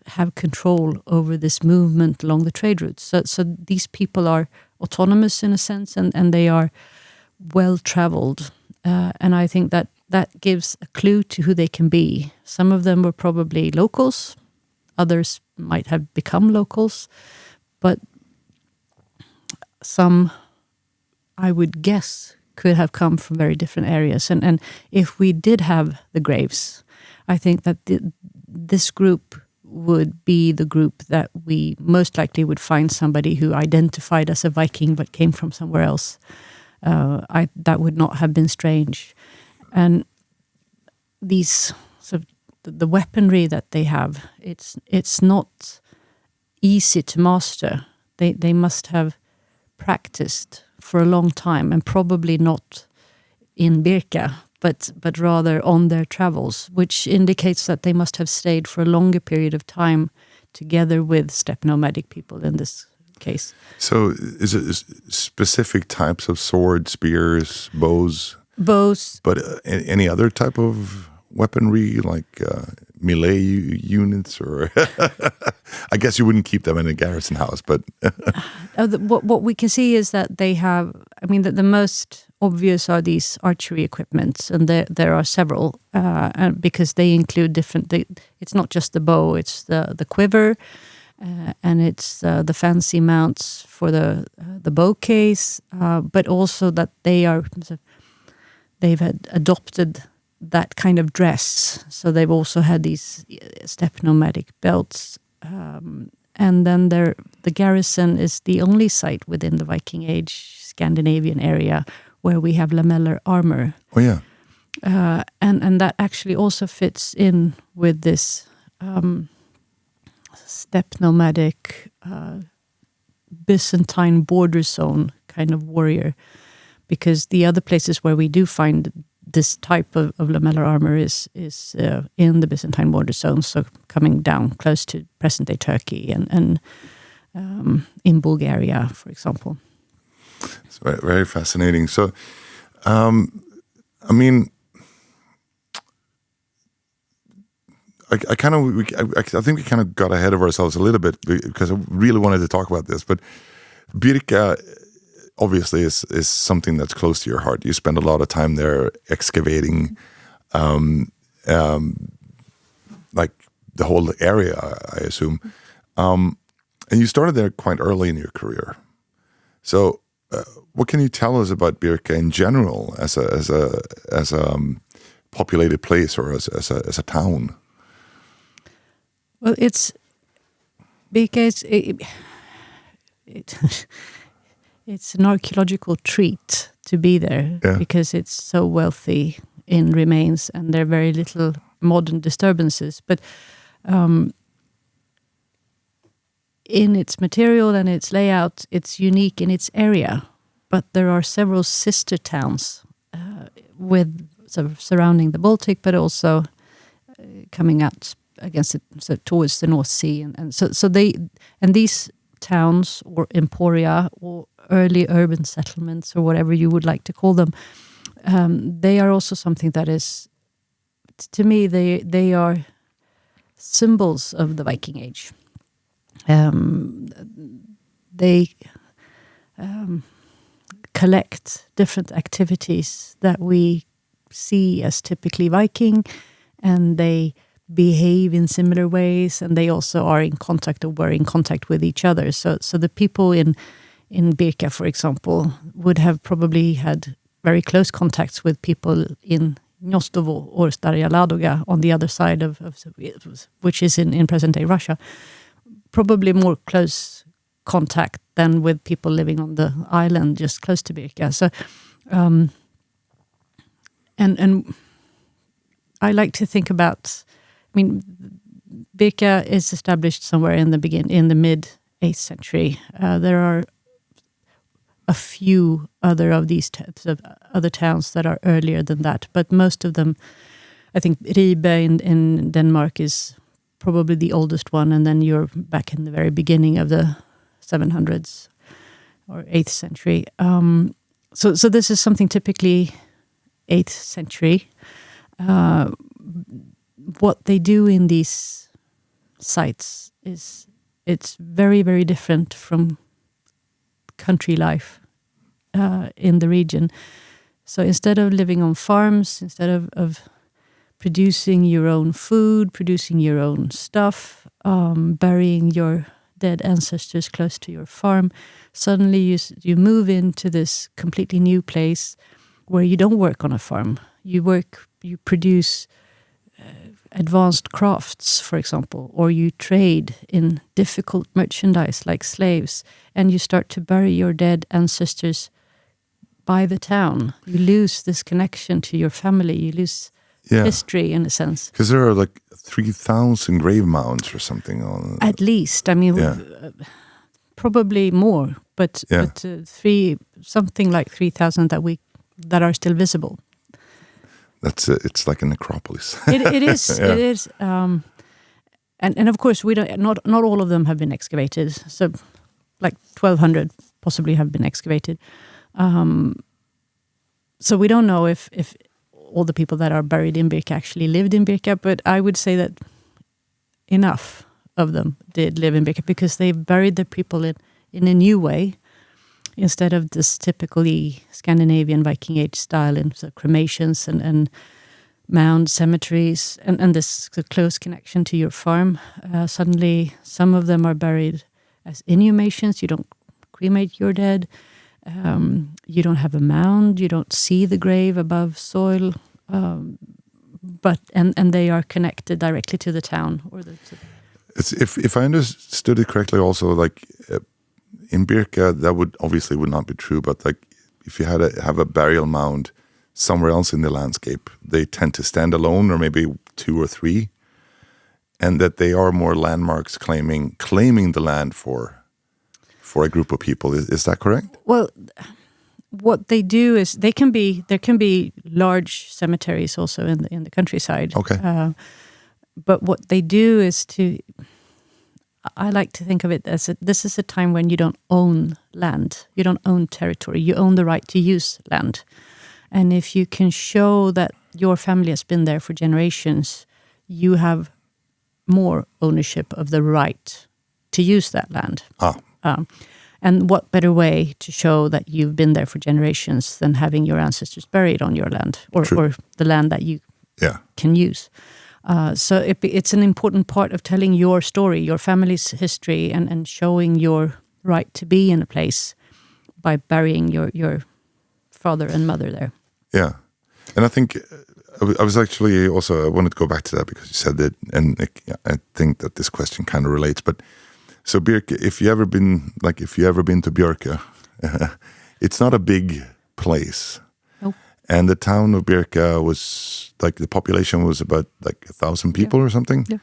have control over this movement along the trade routes. So these people are autonomous in a sense, and they are well-traveled. And I think that gives a clue to who they can be. Some of them were probably locals. Others might have become locals. But some, I would guess, could have come from very different areas. And if we did have the graves, I think that this group would be the group that we most likely would find somebody who identified as a Viking but came from somewhere else. That would not have been strange. And these sort of the weaponry that they have, it's not easy to master. They must have practiced for a long time, and probably not in Birka, but rather on their travels, which indicates that they must have stayed for a longer period of time together with steppe nomadic people in this case. So is it specific types of swords, spears, bows? Bows. But any other type of weaponry, like melee units, or I guess you wouldn't keep them in a garrison house, but what we can see is that they have, I mean, the most obvious are these archery equipments, and there are several, because they include different, it's not just the bow, it's the quiver, and it's the fancy mounts for the bow case, but also that they've adopted that kind of dress. So they've also had these steppe nomadic belts. And then the garrison is the only site within the Viking Age Scandinavian area where we have lamellar armor. Oh, yeah. And that actually also fits in with this steppe nomadic Byzantine border zone kind of warrior, because the other places where we do find this type of lamellar armor is in the Byzantine border zone, so coming down close to present-day Turkey and in Bulgaria, for example. It's very, very fascinating. So, I mean, I think we kind of got ahead of ourselves a little bit because I really wanted to talk about this, but Birka obviously is something that's close to your heart. You spend a lot of time there excavating, like the whole area, I assume. And you started there quite early in your career. So, what can you tell us about Birka in general as a populated place, or as a town? Well, Birka it's an archaeological treat to be there, because it's so wealthy in remains and there are very little modern disturbances. But in its material and its layout, it's unique in its area. But there are several sister towns with sort of surrounding the Baltic, but also coming out against it, so towards the North Sea, and so these towns or emporia or early urban settlements or whatever you would like to call them, they are also something that is, to me, they are symbols of the Viking Age. They collect different activities that we see as typically Viking, and they behave in similar ways, and they also are in contact or were in contact with each other. So the people in Birka, for example, would have probably had very close contacts with people in Gnostovo or Staraya Ladoga on the other side of which is in present-day Russia. Probably more close contact than with people living on the island just close to Birka. So, and I like to think about, I mean, Birka is established somewhere in the mid 8th century. There are a few other of these types of other towns that are earlier than that, but most of them, I think Ribe in Denmark is probably the oldest one, and then you're back in the very beginning of the 700s or 8th century. So this is something typically 8th century. What they do in these sites it's very, very different from country life in the region. So instead of living on farms, instead of producing your own food, producing your own stuff, burying your dead ancestors close to your farm. Suddenly you move into this completely new place where you don't work on a farm. You produce advanced crafts, for example, or you trade in difficult merchandise like slaves, and you start to bury your dead ancestors by the town. You lose this connection to your family. You lose history in a sense. Because there are like 3,000 grave mounds or something. At least, I mean, probably more, but something like 3,000 that are still visible. It's like a necropolis. It is. It is. And of course, not all of them have been excavated. So, like 1,200 possibly have been excavated. So we don't know if all the people that are buried in Birka actually lived in Birka, but I would say that enough of them did live in Birka because they buried the people in a new way instead of this typically Scandinavian Viking Age style in cremations and mound cemeteries and this close connection to your farm. Suddenly, some of them are buried as inhumations. You don't cremate your dead. You don't have a mound. You don't see the grave above soil. But they are connected directly to the town or if I understood it correctly, also like in Birka, that would not be true. But like if you have a burial mound somewhere else in the landscape, they tend to stand alone, or maybe 2 or 3, and that they are more landmarks claiming the land for a group of people. Is that correct? Well, what they do is there can be large cemeteries also in the countryside. Okay. But what they do is I like to think of it as this is a time when you don't own land, you don't own territory, you own the right to use land. And if you can show that your family has been there for generations, you have more ownership of the right to use that land. And what better way to show that you've been there for generations than having your ancestors buried on your land or the land that you can use. So it's an important part of telling your story, your family's history, and showing your right to be in a place by burying your father and mother there. Yeah. And I think I was actually also, I wanted to go back to that because you said that, and I think that this question kind of relates, but so Birka, if you ever been to Birka, it's not a big place. Nope. And the town of Birka was like, the population was about like 1,000 people or something. Yeah.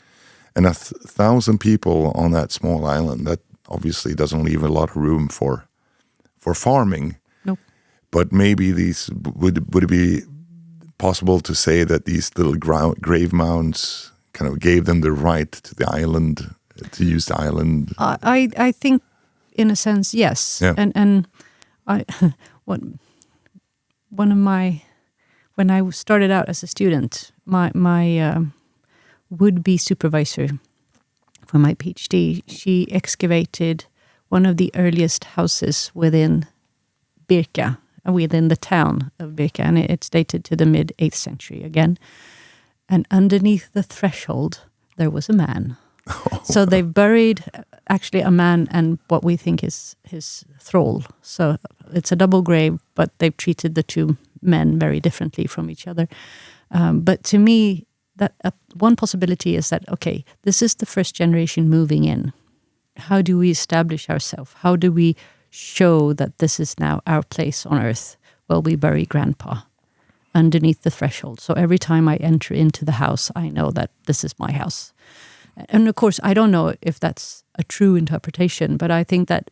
And 1,000 people on that small island, that obviously doesn't leave a lot of room for farming. Nope. But maybe would it be possible to say that these little grave mounds kind of gave them the right to the island, to use the island? I think, in a sense, yes. Yeah. And when I started out as a student, my would-be supervisor for my PhD, she excavated one of the earliest houses within Birka, within the town of Birka, and it's dated to the mid-8th century again. And underneath the threshold, there was a man. So they buried actually a man and what we think is his thrall. So it's a double grave, but they've treated the 2 men very differently from each other. But to me, that one possibility is that, okay, this is the first generation moving in. How do we establish ourselves? How do we show that this is now our place on earth? Well, we bury grandpa underneath the threshold. So every time I enter into the house, I know that this is my house. And of course, I don't know if that's a true interpretation, but I think that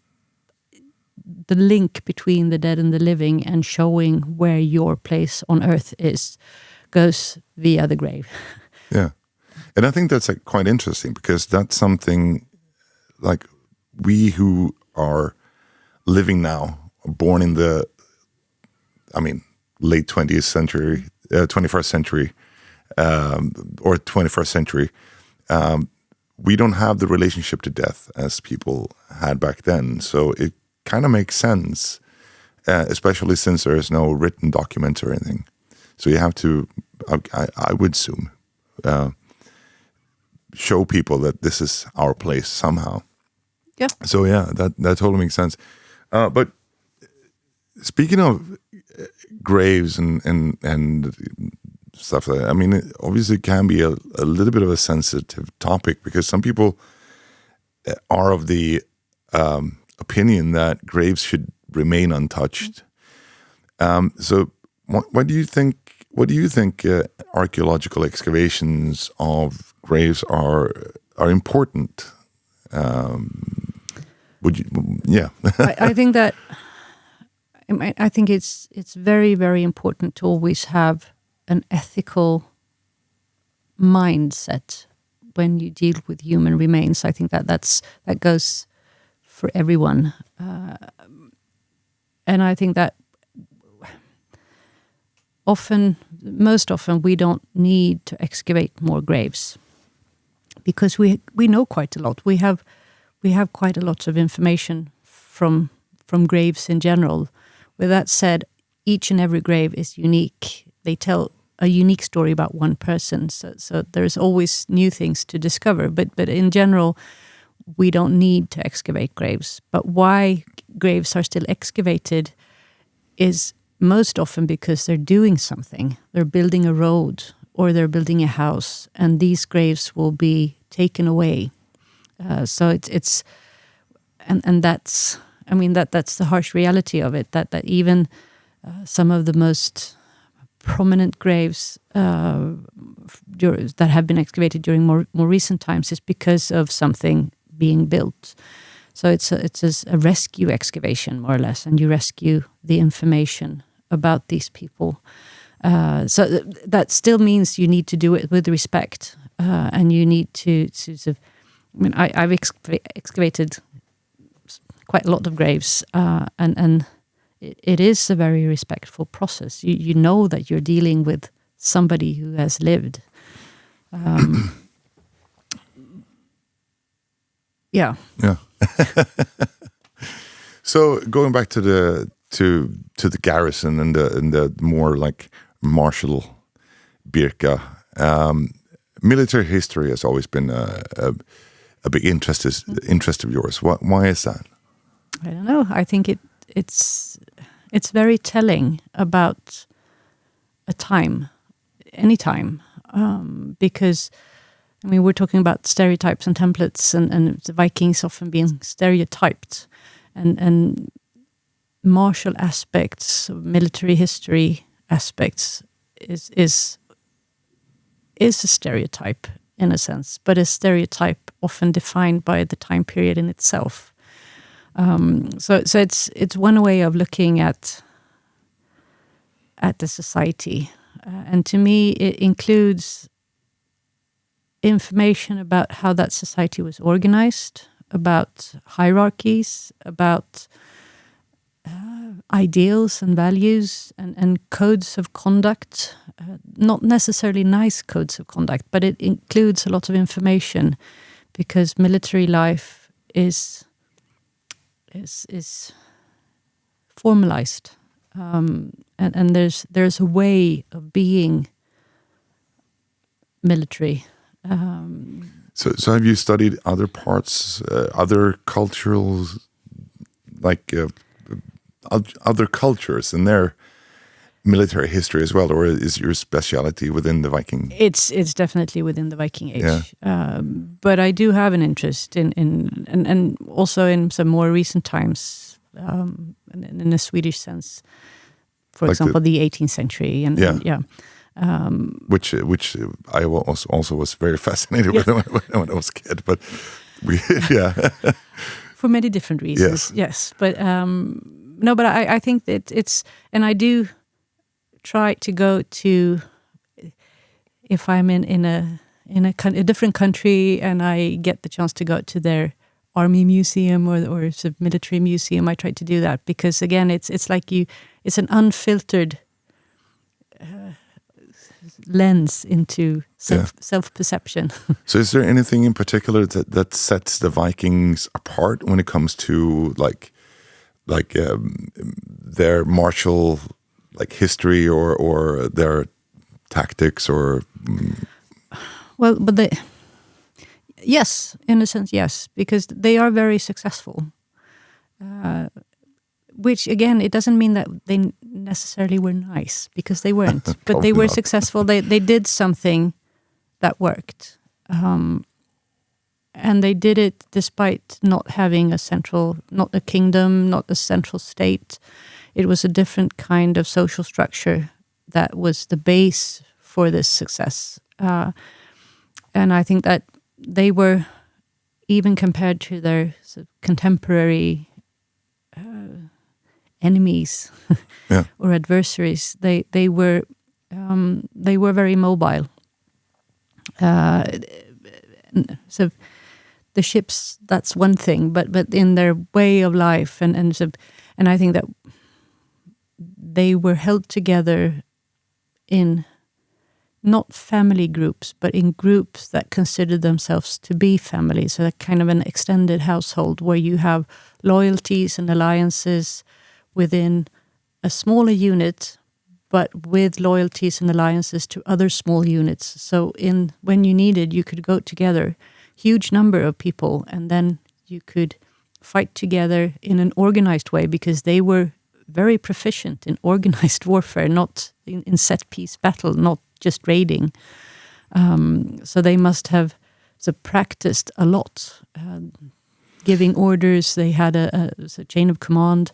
the link between the dead and the living and showing where your place on earth is goes via the grave. Yeah. And I think that's quite interesting because that's something like we who are living now, born in the, late 20th century, 21st century, or 21st century, we don't have the relationship to death as people had back then. So it kind of makes sense, especially since there is no written document or anything. So you have to, I would assume, show people that this is our place somehow. Yeah. So yeah, that totally makes sense. But speaking of graves and stuff like that, I mean, it obviously can be a little bit of a sensitive topic because some people are of the opinion that graves should remain untouched. So what do you think? What do you think archaeological excavations of graves are important? Would you? Yeah. I think that. I think it's very, very important to always have an ethical mindset when you deal with human remains. I think that goes for everyone, and I think that most often we don't need to excavate more graves because we know quite a lot. We have quite a lot of information from graves in general. With that said, each and every grave is unique. They tell a unique story about one person. So there's always new things to discover. But in general, we don't need to excavate graves. But why graves are still excavated is most often because they're doing something. They're building a road or they're building a house, and these graves will be taken away. So it's and that's. I mean, that's the harsh reality of it, that even some of the most prominent graves that have been excavated during more recent times is because of something being built. So it's a rescue excavation, more or less, and you rescue the information about these people. So that still means you need to do it with respect, and you need to I mean, I've excavated quite a lot of graves, and it is a very respectful process. You know that you're dealing with somebody who has lived. Yeah. So going back to the garrison and the more like martial Birka, military history has always been a big interest of yours. Why is that? I don't know. I think it's very telling about a time, any time, because I mean we're talking about stereotypes and templates, and the Vikings often being stereotyped, and martial aspects, military history aspects is a stereotype in a sense, but a stereotype often defined by the time period in itself. So it's one way of looking at the society, and to me it includes information about how that society was organized, about hierarchies, about ideals and values and codes of conduct, not necessarily nice codes of conduct, but it includes a lot of information because military life is formalized, and there's a way of being military. So have you studied other parts, other cultures, like other cultures and their military history as well, or is your speciality within the Viking? It's definitely within the Viking Age, but I do have an interest in and also in some more recent times, in a Swedish sense, for like example, the 18th century, and which I also was very fascinated with when I was a kid, but for many different reasons, yes. But no, but I think that it's, and I do try to go to, if I'm in a different country and I get the chance to go to their army museum or sort of military museum, I try to do that because again, it's like it's an unfiltered lens into self-perception. So is there anything in particular that sets the Vikings apart when it comes to like their martial history or their tactics or well, but Yes, in a sense, yes, because they are very successful. Which again, it doesn't mean that they necessarily were nice, because they weren't. But they were successful. They did something that worked, and they did it despite not having not a kingdom, not a central state. It was a different kind of social structure that was the base for this success. And I think that they were, even compared to their sort of contemporary enemies or adversaries, they were very mobile. So the ships, that's one thing, but in their way of life, and I think that they were held together in not family groups, but in groups that considered themselves to be family. So that kind of an extended household where you have loyalties and alliances within a smaller unit, but with loyalties and alliances to other small units. So when you needed, you could go together, huge number of people, and then you could fight together in an organized way, because they were very proficient in organized warfare, not in set-piece battle, not just raiding. So they must have practiced a lot, giving orders. They had a chain of command.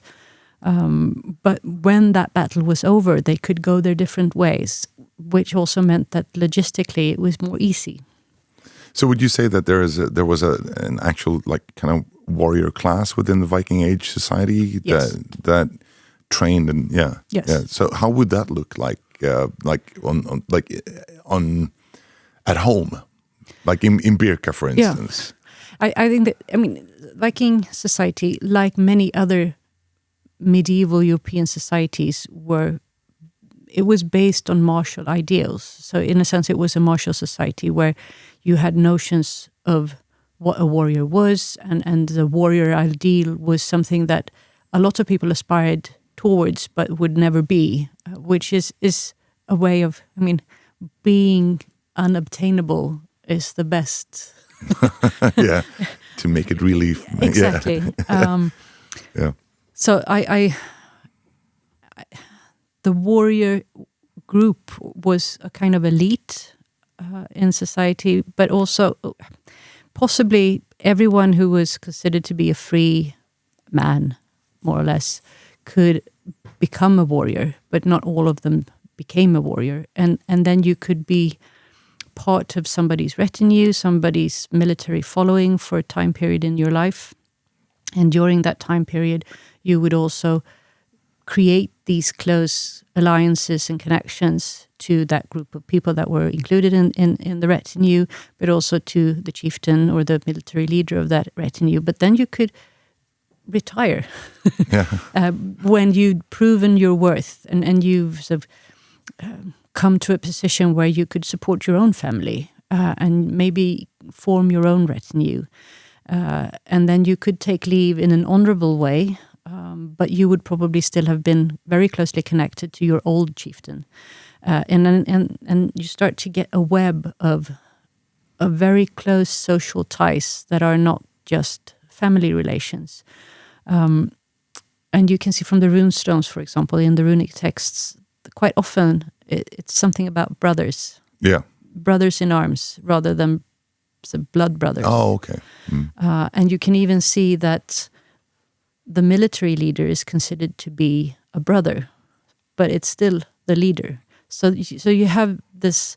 But when that battle was over, they could go their different ways, which also meant that logistically it was more easy. So would you say that there was an actual kind of warrior class within the Viking Age society that trained and yeah. So how would that look like at home, like in Birka, for instance? I think that Viking society, like many other medieval European societies, was based on martial ideals. So in a sense, it was a martial society where you had notions of what a warrior was, and the warrior ideal was something that a lot of people aspired towards but would never be, which is a way of, being unobtainable is the best. To make it really exactly. So I the warrior group was a kind of elite in society, but also possibly everyone who was considered to be a free man, more or less, could become a warrior, but not all of them became a warrior. And then you could be part of somebody's retinue, somebody's military following for a time period in your life. And during that time period, you would also create these close alliances and connections to that group of people that were included in the retinue, but also to the chieftain or the military leader of that retinue. But then you could retire when you'd proven your worth and you've come to a position where you could support your own family and maybe form your own retinue. And then you could take leave in an honorable way, but you would probably still have been very closely connected to your old chieftain. And you start to get a web of very close social ties that are not just family relations. And you can see from the rune stones, for example, in the runic texts, quite often it's something about brothers. Yeah. Brothers in arms rather than blood brothers. Oh, okay. And you can even see that the military leader is considered to be a brother, but it's still the leader. So you have this,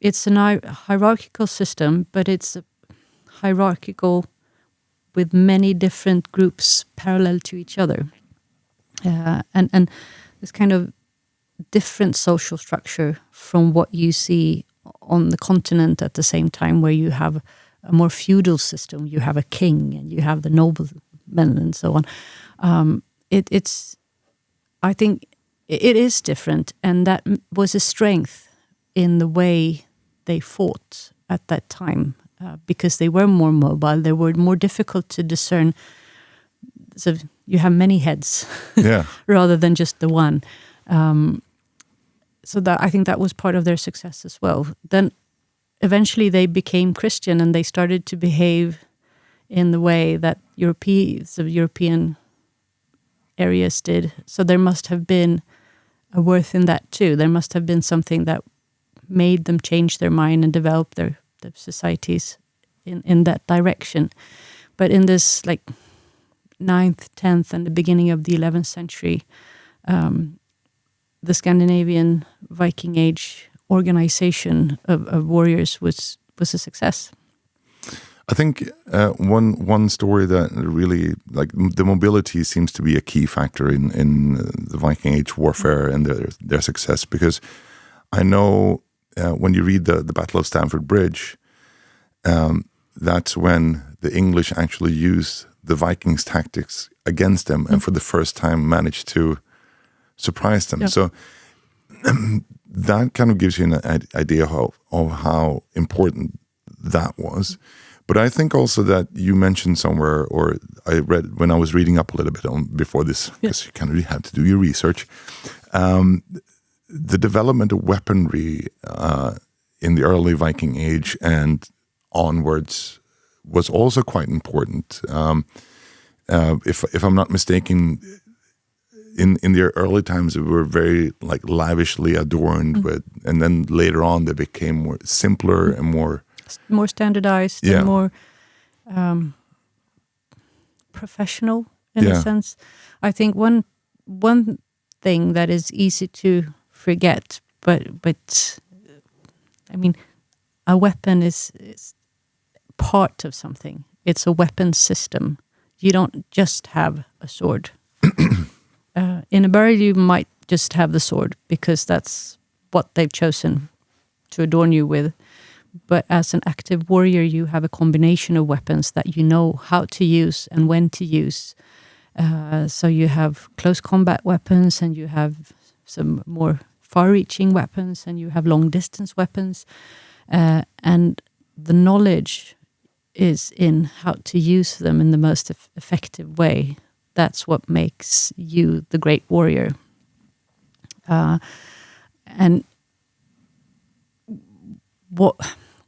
it's a hierarchical system, but it's a hierarchical with many different groups parallel to each other. And this kind of different social structure from what you see on the continent at the same time, where you have a more feudal system. You have a king and you have the noblemen and so on. I think it is different, and that was a strength in the way they fought at that time, because they were more mobile. They were more difficult to discern. So you have many heads rather than just the one. So that I think that was part of their success as well. Then eventually they became Christian and they started to behave in the way that European areas did. So there must have been a worth in that too. There must have been something that made them change their mind and develop their societies in that direction. But in this like 9th, 10th, and the beginning of the 11th century, the Scandinavian Viking Age organization of warriors was a success. I think one story that really, like, the mobility seems to be a key factor in the Viking Age warfare and their success, because I know when you read the Battle of Stamford Bridge, that's when the English actually used the Vikings' tactics against them, and for the first time managed to surprise them. Yeah. So that kind of gives you an idea of how important that was. But I think also that you mentioned somewhere, or I read when I was reading up a little bit before this, because you kind of have to do your research, the development of weaponry in the early Viking Age and onwards was also quite important. If I'm not mistaken, in their early times, they were very like lavishly adorned with, and then later on they became more simpler and more standardized and more professional in a sense. I think one thing that is easy to forget, but I mean, a weapon is part of something. It's a weapon system. You don't just have a sword. In a burial, you might just have the sword because that's what they've chosen to adorn you with. But as an active warrior, you have a combination of weapons that you know how to use and when to use. So you have close combat weapons, and you have some more far-reaching weapons, and you have long-distance weapons. And the knowledge is in how to use them in the most effective way. That's what makes you the great warrior. And what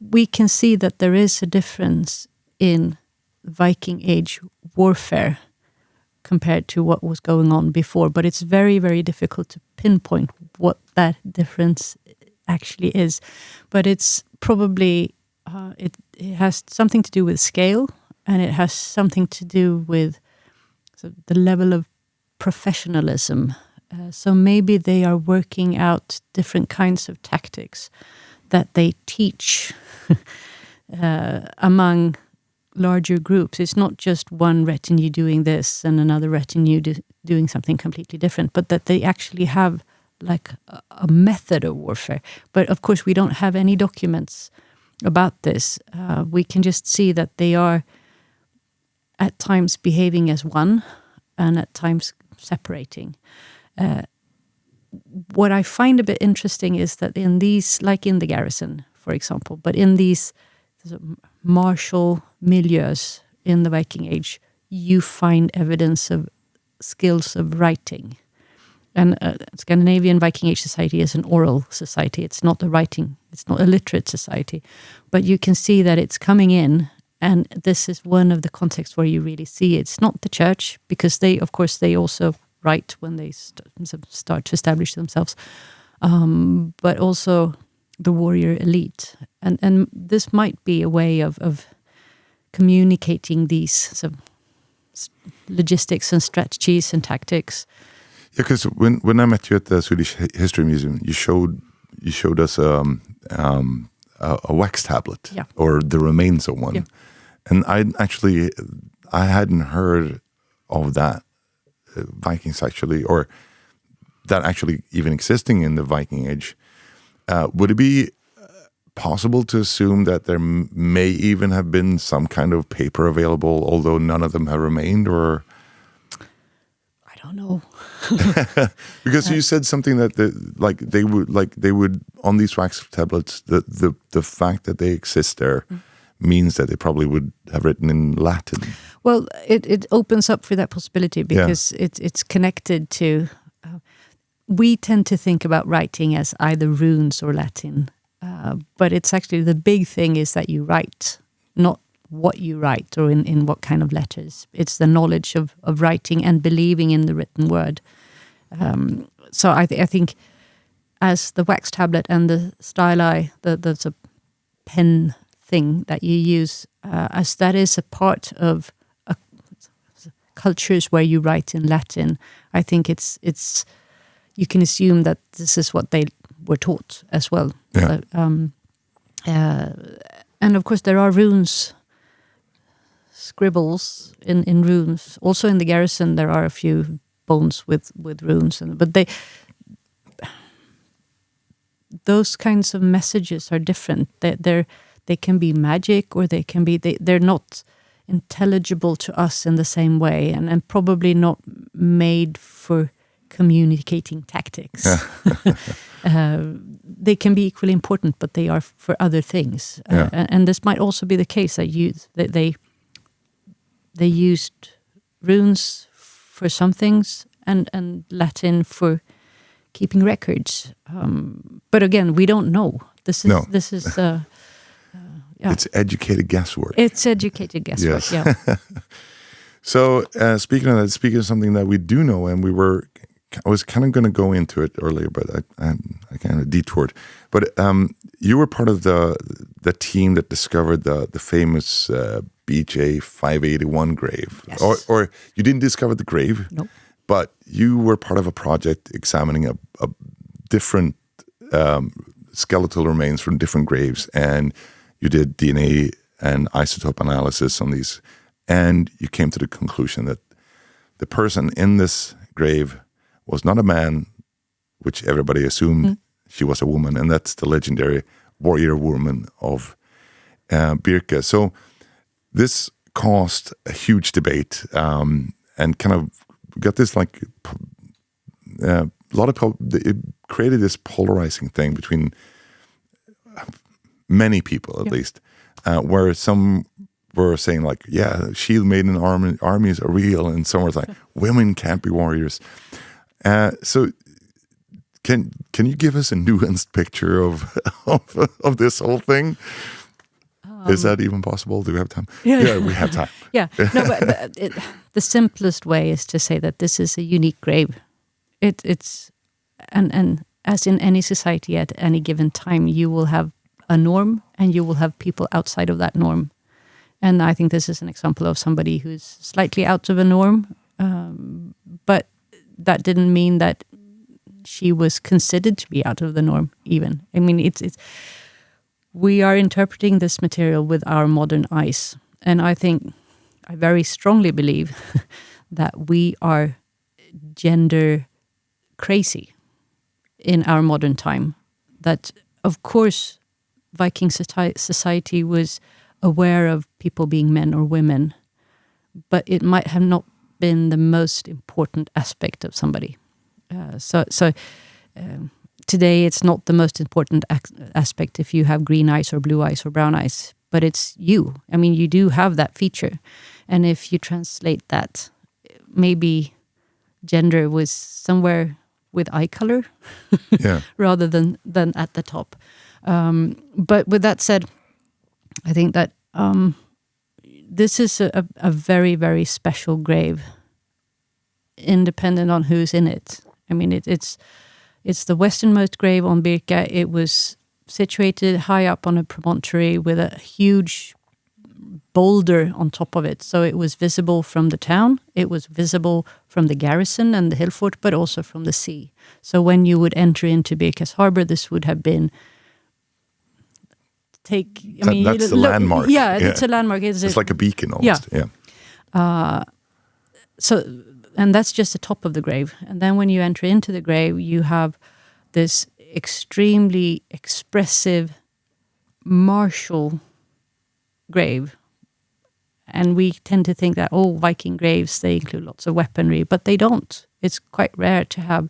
we can see that there is a difference in Viking Age warfare compared to what was going on before, but it's very, very difficult to pinpoint what that difference actually is. But it's probably it has something to do with scale, and it has something to do with the level of professionalism. So maybe they are working out different kinds of tactics that they teach among larger groups. It's not just one retinue doing this and another retinue doing something completely different, but that they actually have like a method of warfare. But of course, we don't have any documents about this. We can just see that they are at times behaving as one and at times separating. What I find a bit interesting is that in these, like in the garrison, for example, but in these martial milieus in the Viking Age, you find evidence of skills of writing. And Scandinavian Viking Age society is an oral society. It's not it's not a literate society. But you can see that it's coming in, and this is one of the contexts where you really see it. It's not the church, because they also write when they start to establish themselves, but also the warrior elite. And this might be a way of communicating these sort of logistics and strategies and tactics. Yeah, because when I met you at the Swedish History Museum, you showed us a wax tablet, or the remains of one, and I hadn't heard of that Vikings actually, or that actually even existing in the Viking Age. Would it be possible to assume that there may even have been some kind of paper available, although none of them have remained, or? I don't know. Because you said something that they would on these wax tablets, the fact that they exist there means that they probably would have written in Latin. Well, it opens up for that possibility, because it's connected to. We tend to think about writing as either runes or Latin, But it's actually the big thing is that you write, not what you write or in what kind of letters. It's the knowledge of writing and believing in the written word. So I think as the wax tablet and the styli, the pen thing that you use, as that is a part of cultures where you write in Latin, I think it's you can assume that this is what they were taught as well. Yeah. And of course there are runes, scribbles in runes. Also in the garrison there are a few bones with runes, but those kinds of messages are different. They can be magic, or they can be they're not intelligible to us in the same way, and probably not made for communicating tactics. They can be equally important, but they are for other things. And this might also be the case that they used runes for some things and Latin for keeping records. But again, we don't know. This is It's educated guesswork. It's educated guesswork. Yes. Yeah. So speaking of something that we do know, and I was kind of going to go into it earlier, but I kind of detoured. But you were part of the team that discovered the famous BJ 581 grave. Yes. Or you didn't discover the grave, No. but you were part of a project examining a different skeletal remains from different graves, and you did DNA and isotope analysis on these, and you came to the conclusion that the person in this grave was not a man, which everybody assumed she was a woman, and that's the legendary warrior woman of Birka. So this caused a huge debate, and kind of got this it created this polarizing thing between many people, at least, where some were saying shield maiden armies are real, and some were like, women can't be warriors. So can you give us a nuanced picture of this whole thing? Is that even possible? Do we have time? Yeah, we have time. Yeah. No, but the simplest way is to say that this is a unique grave. It's and as in any society at any given time, you will have a norm and you will have people outside of that norm. And I think this is an example of somebody who's slightly out of a norm, but that didn't mean that she was considered to be out of the norm even. I mean, it's we are interpreting this material with our modern eyes. And I very strongly believe that we are gender crazy in our modern time. That, of course, Viking society was aware of people being men or women, but it might have not been the most important aspect of somebody. Today it's not the most important aspect if you have green eyes or blue eyes or brown eyes, but it's you. I mean, you do have that feature. And if you translate that, maybe gender was somewhere with eye color rather than at the top. But with that said, I think that this is a very, very special grave, independent on who's in it. I mean, it's the westernmost grave on Birka. It was situated high up on a promontory with a huge boulder on top of it. So it was visible from the town, it was visible from the garrison and the hill fort, but also from the sea. So when you would enter into Birka's harbor, this would have been that's the landmark. Yeah, it's a landmark. It's like a beacon almost. Yeah. And that's just the top of the grave. And then when you enter into the grave, you have this extremely expressive, martial grave. And we tend to think that, Viking graves, they include lots of weaponry, but they don't. It's quite rare to have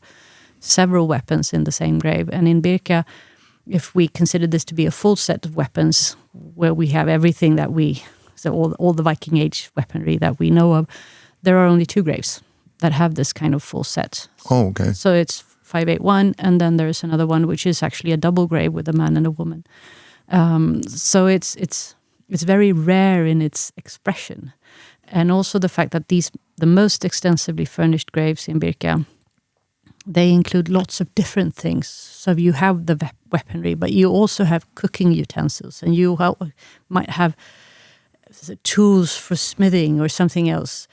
several weapons in the same grave. And in Birka, if we consider this to be a full set of weapons, where we have everything that all the Viking Age weaponry that we know of, there are only 2 graves that have this kind of full set. Oh, okay. So it's 581, and then there's another one which is actually a double grave with a man and a woman. So it's very rare in its expression, and also the fact that the most extensively furnished graves in Birka, they include lots of different things. So you have the weaponry, but you also have cooking utensils, and you might have tools for smithing or something else.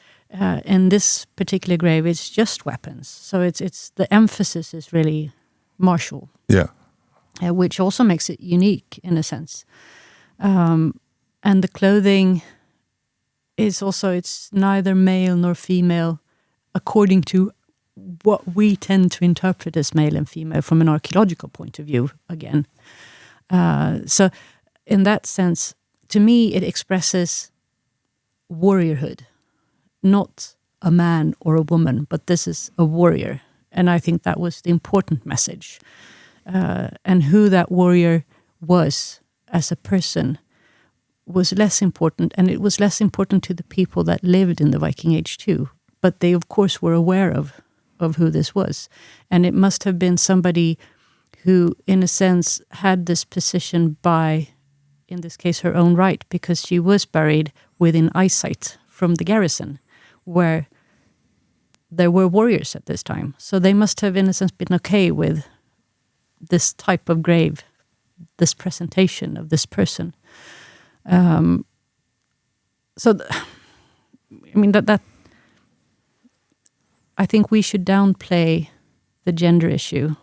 In this particular grave, it's just weapons. So it's the emphasis is really martial. Yeah. Which also makes it unique in a sense. And the clothing is also, it's neither male nor female according to what we tend to interpret as male and female from an archaeological point of view again. So in that sense, to me, it expresses warriorhood, not a man or a woman, but this is a warrior. And I think that was the important message. And who that warrior was as a person was less important, and it was less important to the people that lived in the Viking Age too. But they, of course, were aware of who this was. And it must have been somebody who, in a sense, had this position by, in this case, her own right, because she was buried within eyesight from the garrison, where there were warriors at this time. So they must have, in a sense, been okay with this type of grave, this presentation of this person. That I think we should downplay the gender issue,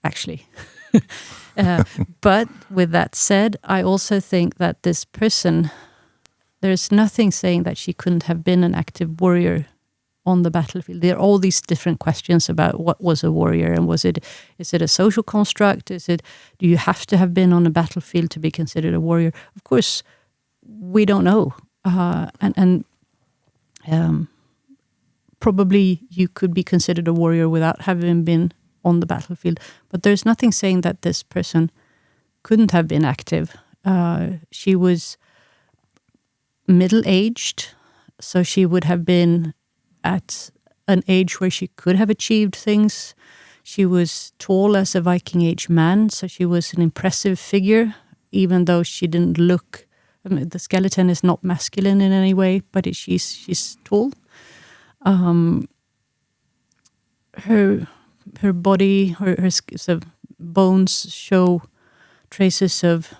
actually. But with that said, I also think that this person, there's nothing saying that she couldn't have been an active warrior on the battlefield. There are all these different questions about what was a warrior, and is it a social construct? Do you have to have been on a battlefield to be considered a warrior? Of course, we don't know. Probably you could be considered a warrior without having been on the battlefield. But there's nothing saying that this person couldn't have been active. She was middle-aged, so she would have been at an age where she could have achieved things. She was tall as a Viking Age man, so she was an impressive figure, even though she didn't look... the skeleton is not masculine in any way, but she's tall. Her body, her sort of bones show traces of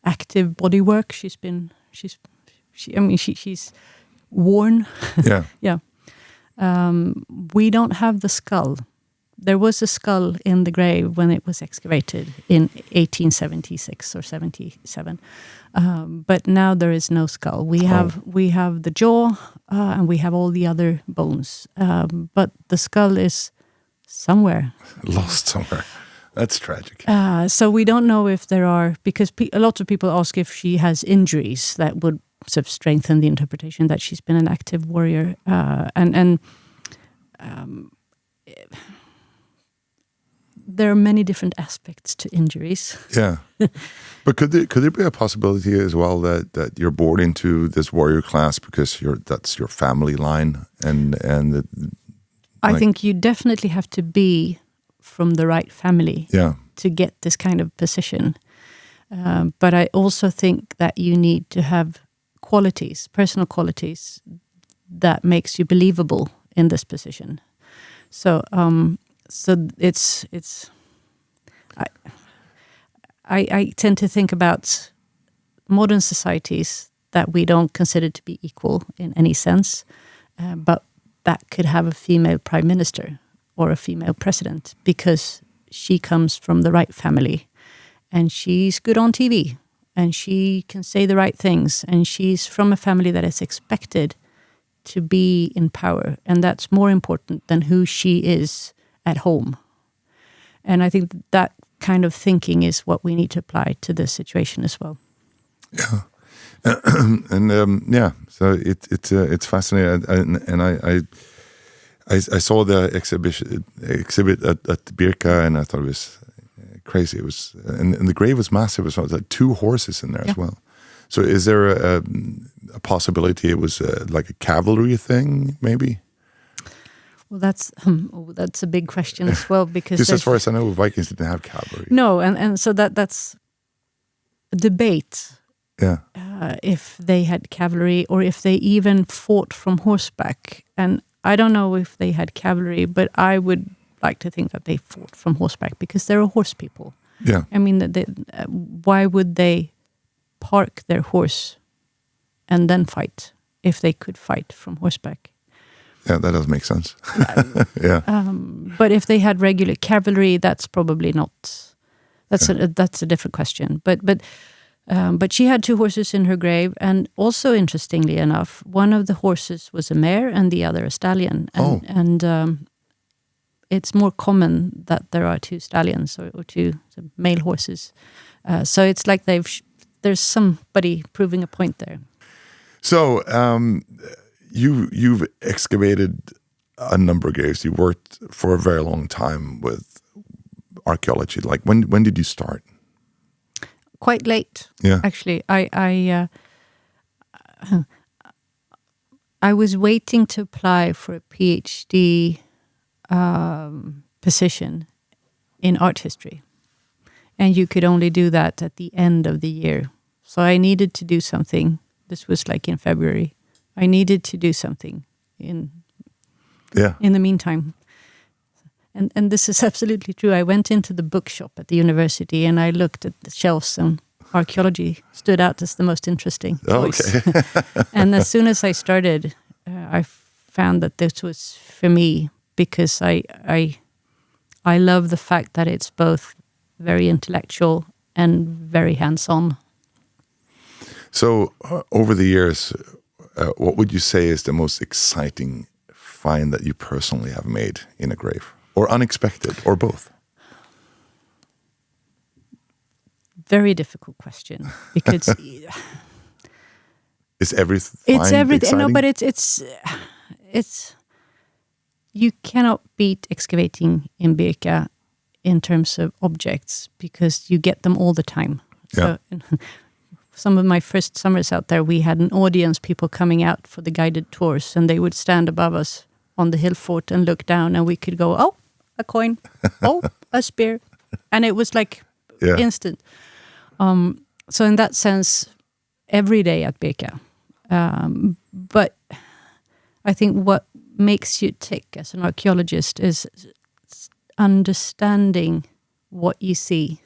active body work. She's worn. Yeah. Yeah. We don't have the skull. There was a skull in the grave when it was excavated in 1876 or 77. But now there is no skull. We have the jaw and we have all the other bones. But the skull is somewhere. Lost somewhere. That's tragic. So we don't know if there are, because a lot of people ask if she has injuries that would sort of strengthen the interpretation that she's been an active warrior. There are many different aspects to injuries. Yeah, but could there be a possibility as well that you're born into this warrior class because that's your family line, and I think you definitely have to be from the right family to get this kind of position. But I also think that you need to have qualities, personal qualities, that makes you believable in this position. So it's. I tend to think about modern societies that we don't consider to be equal in any sense, but that could have a female prime minister or a female president because she comes from the right family, and she's good on TV, and she can say the right things, and she's from a family that is expected to be in power, and that's more important than who she is at home. And I think that kind of thinking is what we need to apply to this situation as well. Yeah, so it's fascinating, and I saw the exhibit at Birka, and I thought it was crazy. It was and the grave was massive. It was like 2 horses in there as well. So is there a possibility it was like a cavalry thing, maybe? Well, that's a big question as well, because as far as I know, Vikings didn't have cavalry. No, and so that's a debate. Yeah. If they had cavalry or if they even fought from horseback. And I don't know if they had cavalry, but I would like to think that they fought from horseback because they're horse people. Yeah. I mean, why would they park their horse and then fight if they could fight from horseback? Yeah, that does make sense. Yeah. But if they had regular cavalry, that's probably not. That's a different question. But she had 2 horses in her grave, and also interestingly enough, one of the horses was a mare and the other a stallion. And it's more common that there are 2 stallions or 2 male horses. So it's like there's somebody proving a point there. So you've excavated a number of graves. You worked for a very long time with archaeology. Like when did you start? Quite late, yeah. Actually. I was waiting to apply for a PhD position in art history, and you could only do that at the end of the year. So I needed to do something. This was like in February. I needed to do something in the meantime. And this is absolutely true. I went into the bookshop at the university and I looked at the shelves, and archaeology stood out as the most interesting choice. Okay. And as soon as I started, I found that this was for me, because I love the fact that it's both very intellectual and very hands-on. So over the years, what would you say is the most exciting find that you personally have made in a grave? Or unexpected, or both? Very difficult question, because Is everything? It's everything. Exciting? No, but it's you cannot beat excavating in Birka in terms of objects, because you get them all the time. Yeah. So some of my first summers out there, we had an audience, people coming out for the guided tours, and they would stand above us on the hill fort and look down, and we could go, oh, a coin, oh, a spear. And it was like instant. So in that sense, every day at Birka. But I think what makes you tick as an archaeologist is understanding what you see.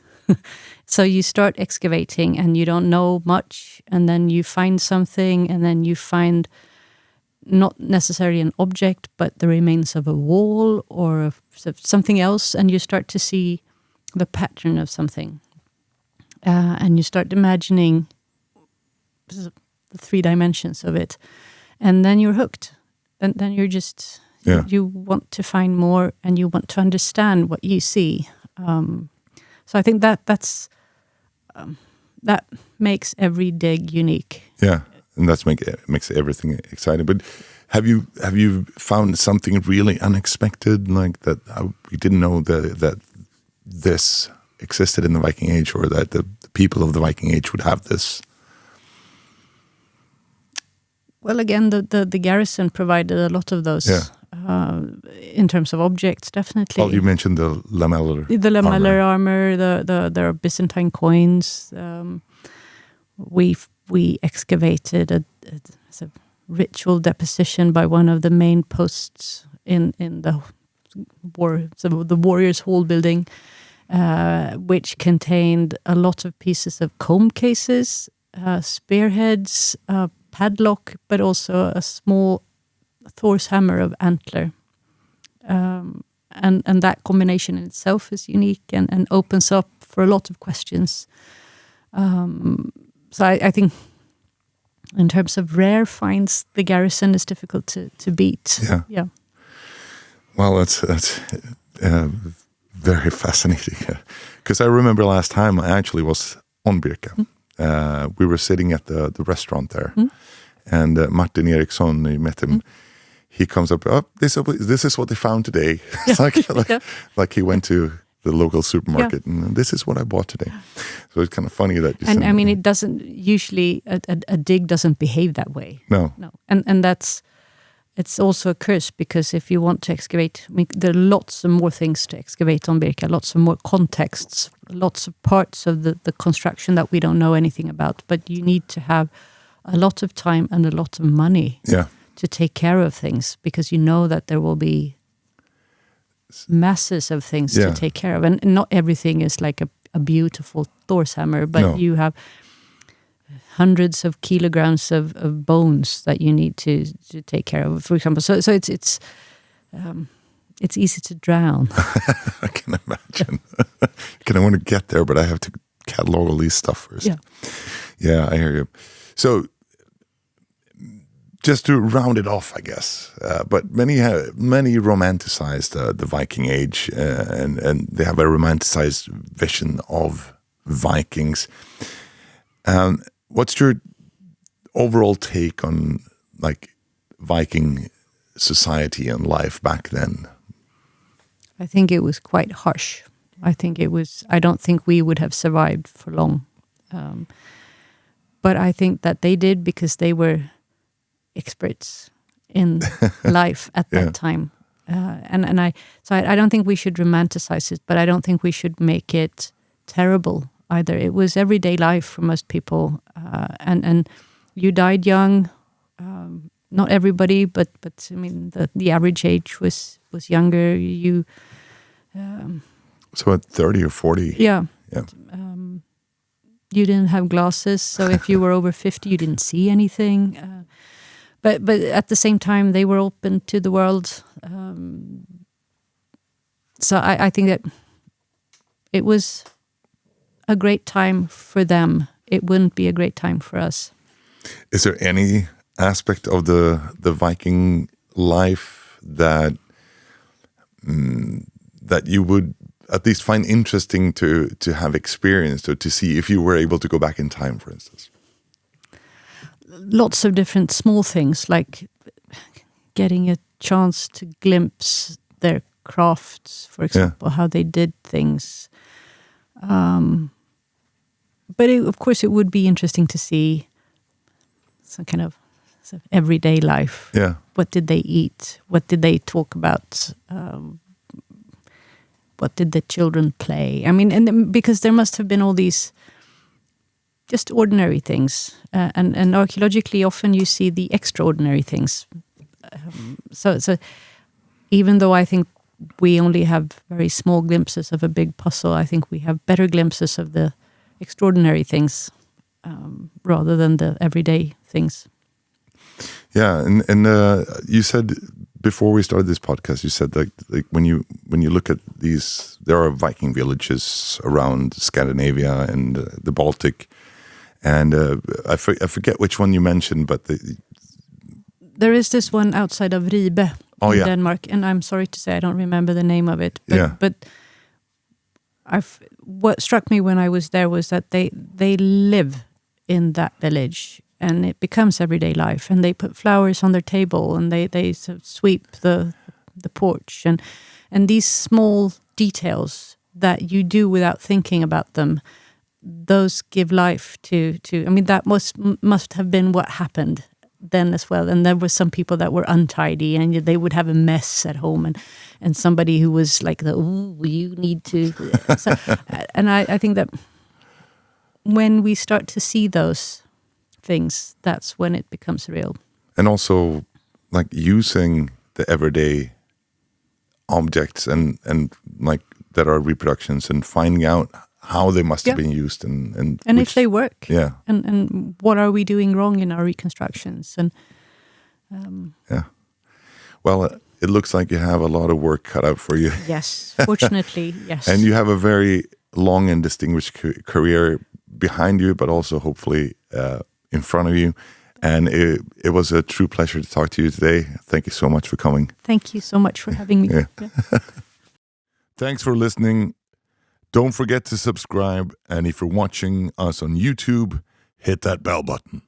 So you start excavating and you don't know much, and then you find something, and then you find not necessarily an object, but the remains of a wall or of something else, and you start to see the pattern of something. And you start imagining the 3 dimensions of it, and then you're hooked. And then you're just, you want to find more, and you want to understand what you see. So I think that makes every dig unique. Yeah, and that's makes everything exciting. But have you found something really unexpected, like that we didn't know that this existed in the Viking Age, or that the people of the Viking Age would have this? Well, again, the garrison provided a lot of those in terms of objects, definitely. Well, you mentioned the lamellar armor, there are Byzantine coins. We excavated a ritual deposition by one of the main posts in the Warriors Hall building, which contained a lot of pieces of comb cases, spearheads, padlock, but also a small Thor's hammer of antler. And that combination in itself is unique and opens up for a lot of questions. So I think in terms of rare finds, the garrison is difficult to beat. Yeah. Well, that's very fascinating. Because I remember last time I actually was on Birka. We were sitting at the restaurant there. And Martin Eriksson, you met him. He comes up, this is what they found today. It's like he went to the local supermarket and this is what I bought today. So it's kind of funny that you I mean, it doesn't usually, a dig doesn't behave that way. No. And that's, it's also a curse, because if you want to excavate, there are lots of more things to excavate on Birka, lots of more contexts, lots of parts of the construction that we don't know anything about. But you need to have a lot of time and a lot of money to take care of things, because you know that there will be masses of things to take care of. And not everything is like a beautiful Thor's hammer, but you have hundreds of kilograms of bones that you need to take care of, for example. So it's easy to drown. I can imagine. I want to get there, but I have to catalog all these stuff first. Yeah, I hear you. So just to round it off, I guess, but many romanticize the Viking Age, and they have a romanticized vision of Vikings. What's your overall take on like Viking society and life back then? I think it was quite harsh. I don't think we would have survived for long. But I think that they did, because they were experts in life at that time. I don't think we should romanticize it, but I don't think we should make it terrible either. It was everyday life for most people, and you died young. Not everybody, but I mean the average age was younger. You so at 30 or 40. Yeah. You didn't have glasses, so if you were over 50, you didn't see anything. But at the same time, they were open to the world. So I think that it was a great time for them. It wouldn't be a great time for us. Is there any aspect of the Viking life that that you would at least find interesting to have experienced, or to see if you were able to go back in time, for instance? Lots of different small things, like getting a chance to glimpse their crafts, for example, how they did things. But of course, it would be interesting to see some kind of everyday life. What did they eat? What did they talk about? What did the children play? I mean, and because there must have been all these just ordinary things, and archaeologically, often you see the extraordinary things. So even though I think we only have very small glimpses of a big puzzle, I think we have better glimpses of the extraordinary things rather than the everyday things. Yeah, and you said before we started this podcast, you said like when you look at these, there are Viking villages around Scandinavia and the Baltic, and I forget which one you mentioned, but there is this one outside of Ribe in Denmark, and I'm sorry to say I don't remember the name of it. But what struck me when I was there was that they live in that village, and it becomes everyday life, and they put flowers on their table, and they sort of sweep the porch, and these small details that you do without thinking about them, those give life to I mean, that must have been what happened then as well. And there were some people that were untidy, and they would have a mess at home, and somebody who was like you need to so, and I think that when we start to see those things, that's when it becomes real. And also like using the everyday objects and like that are reproductions, and finding out how they must have been used, and which, if they work, and what are we doing wrong in our reconstructions, and well, it looks like you have a lot of work cut out for you. Yes, fortunately, yes. And you have a very long and distinguished career behind you, but also hopefully in front of you. And it was a true pleasure to talk to you today. Thank you so much for coming. Thank you so much for having me. Thanks for listening. Don't forget to subscribe. And if you're watching us on YouTube, hit that bell button.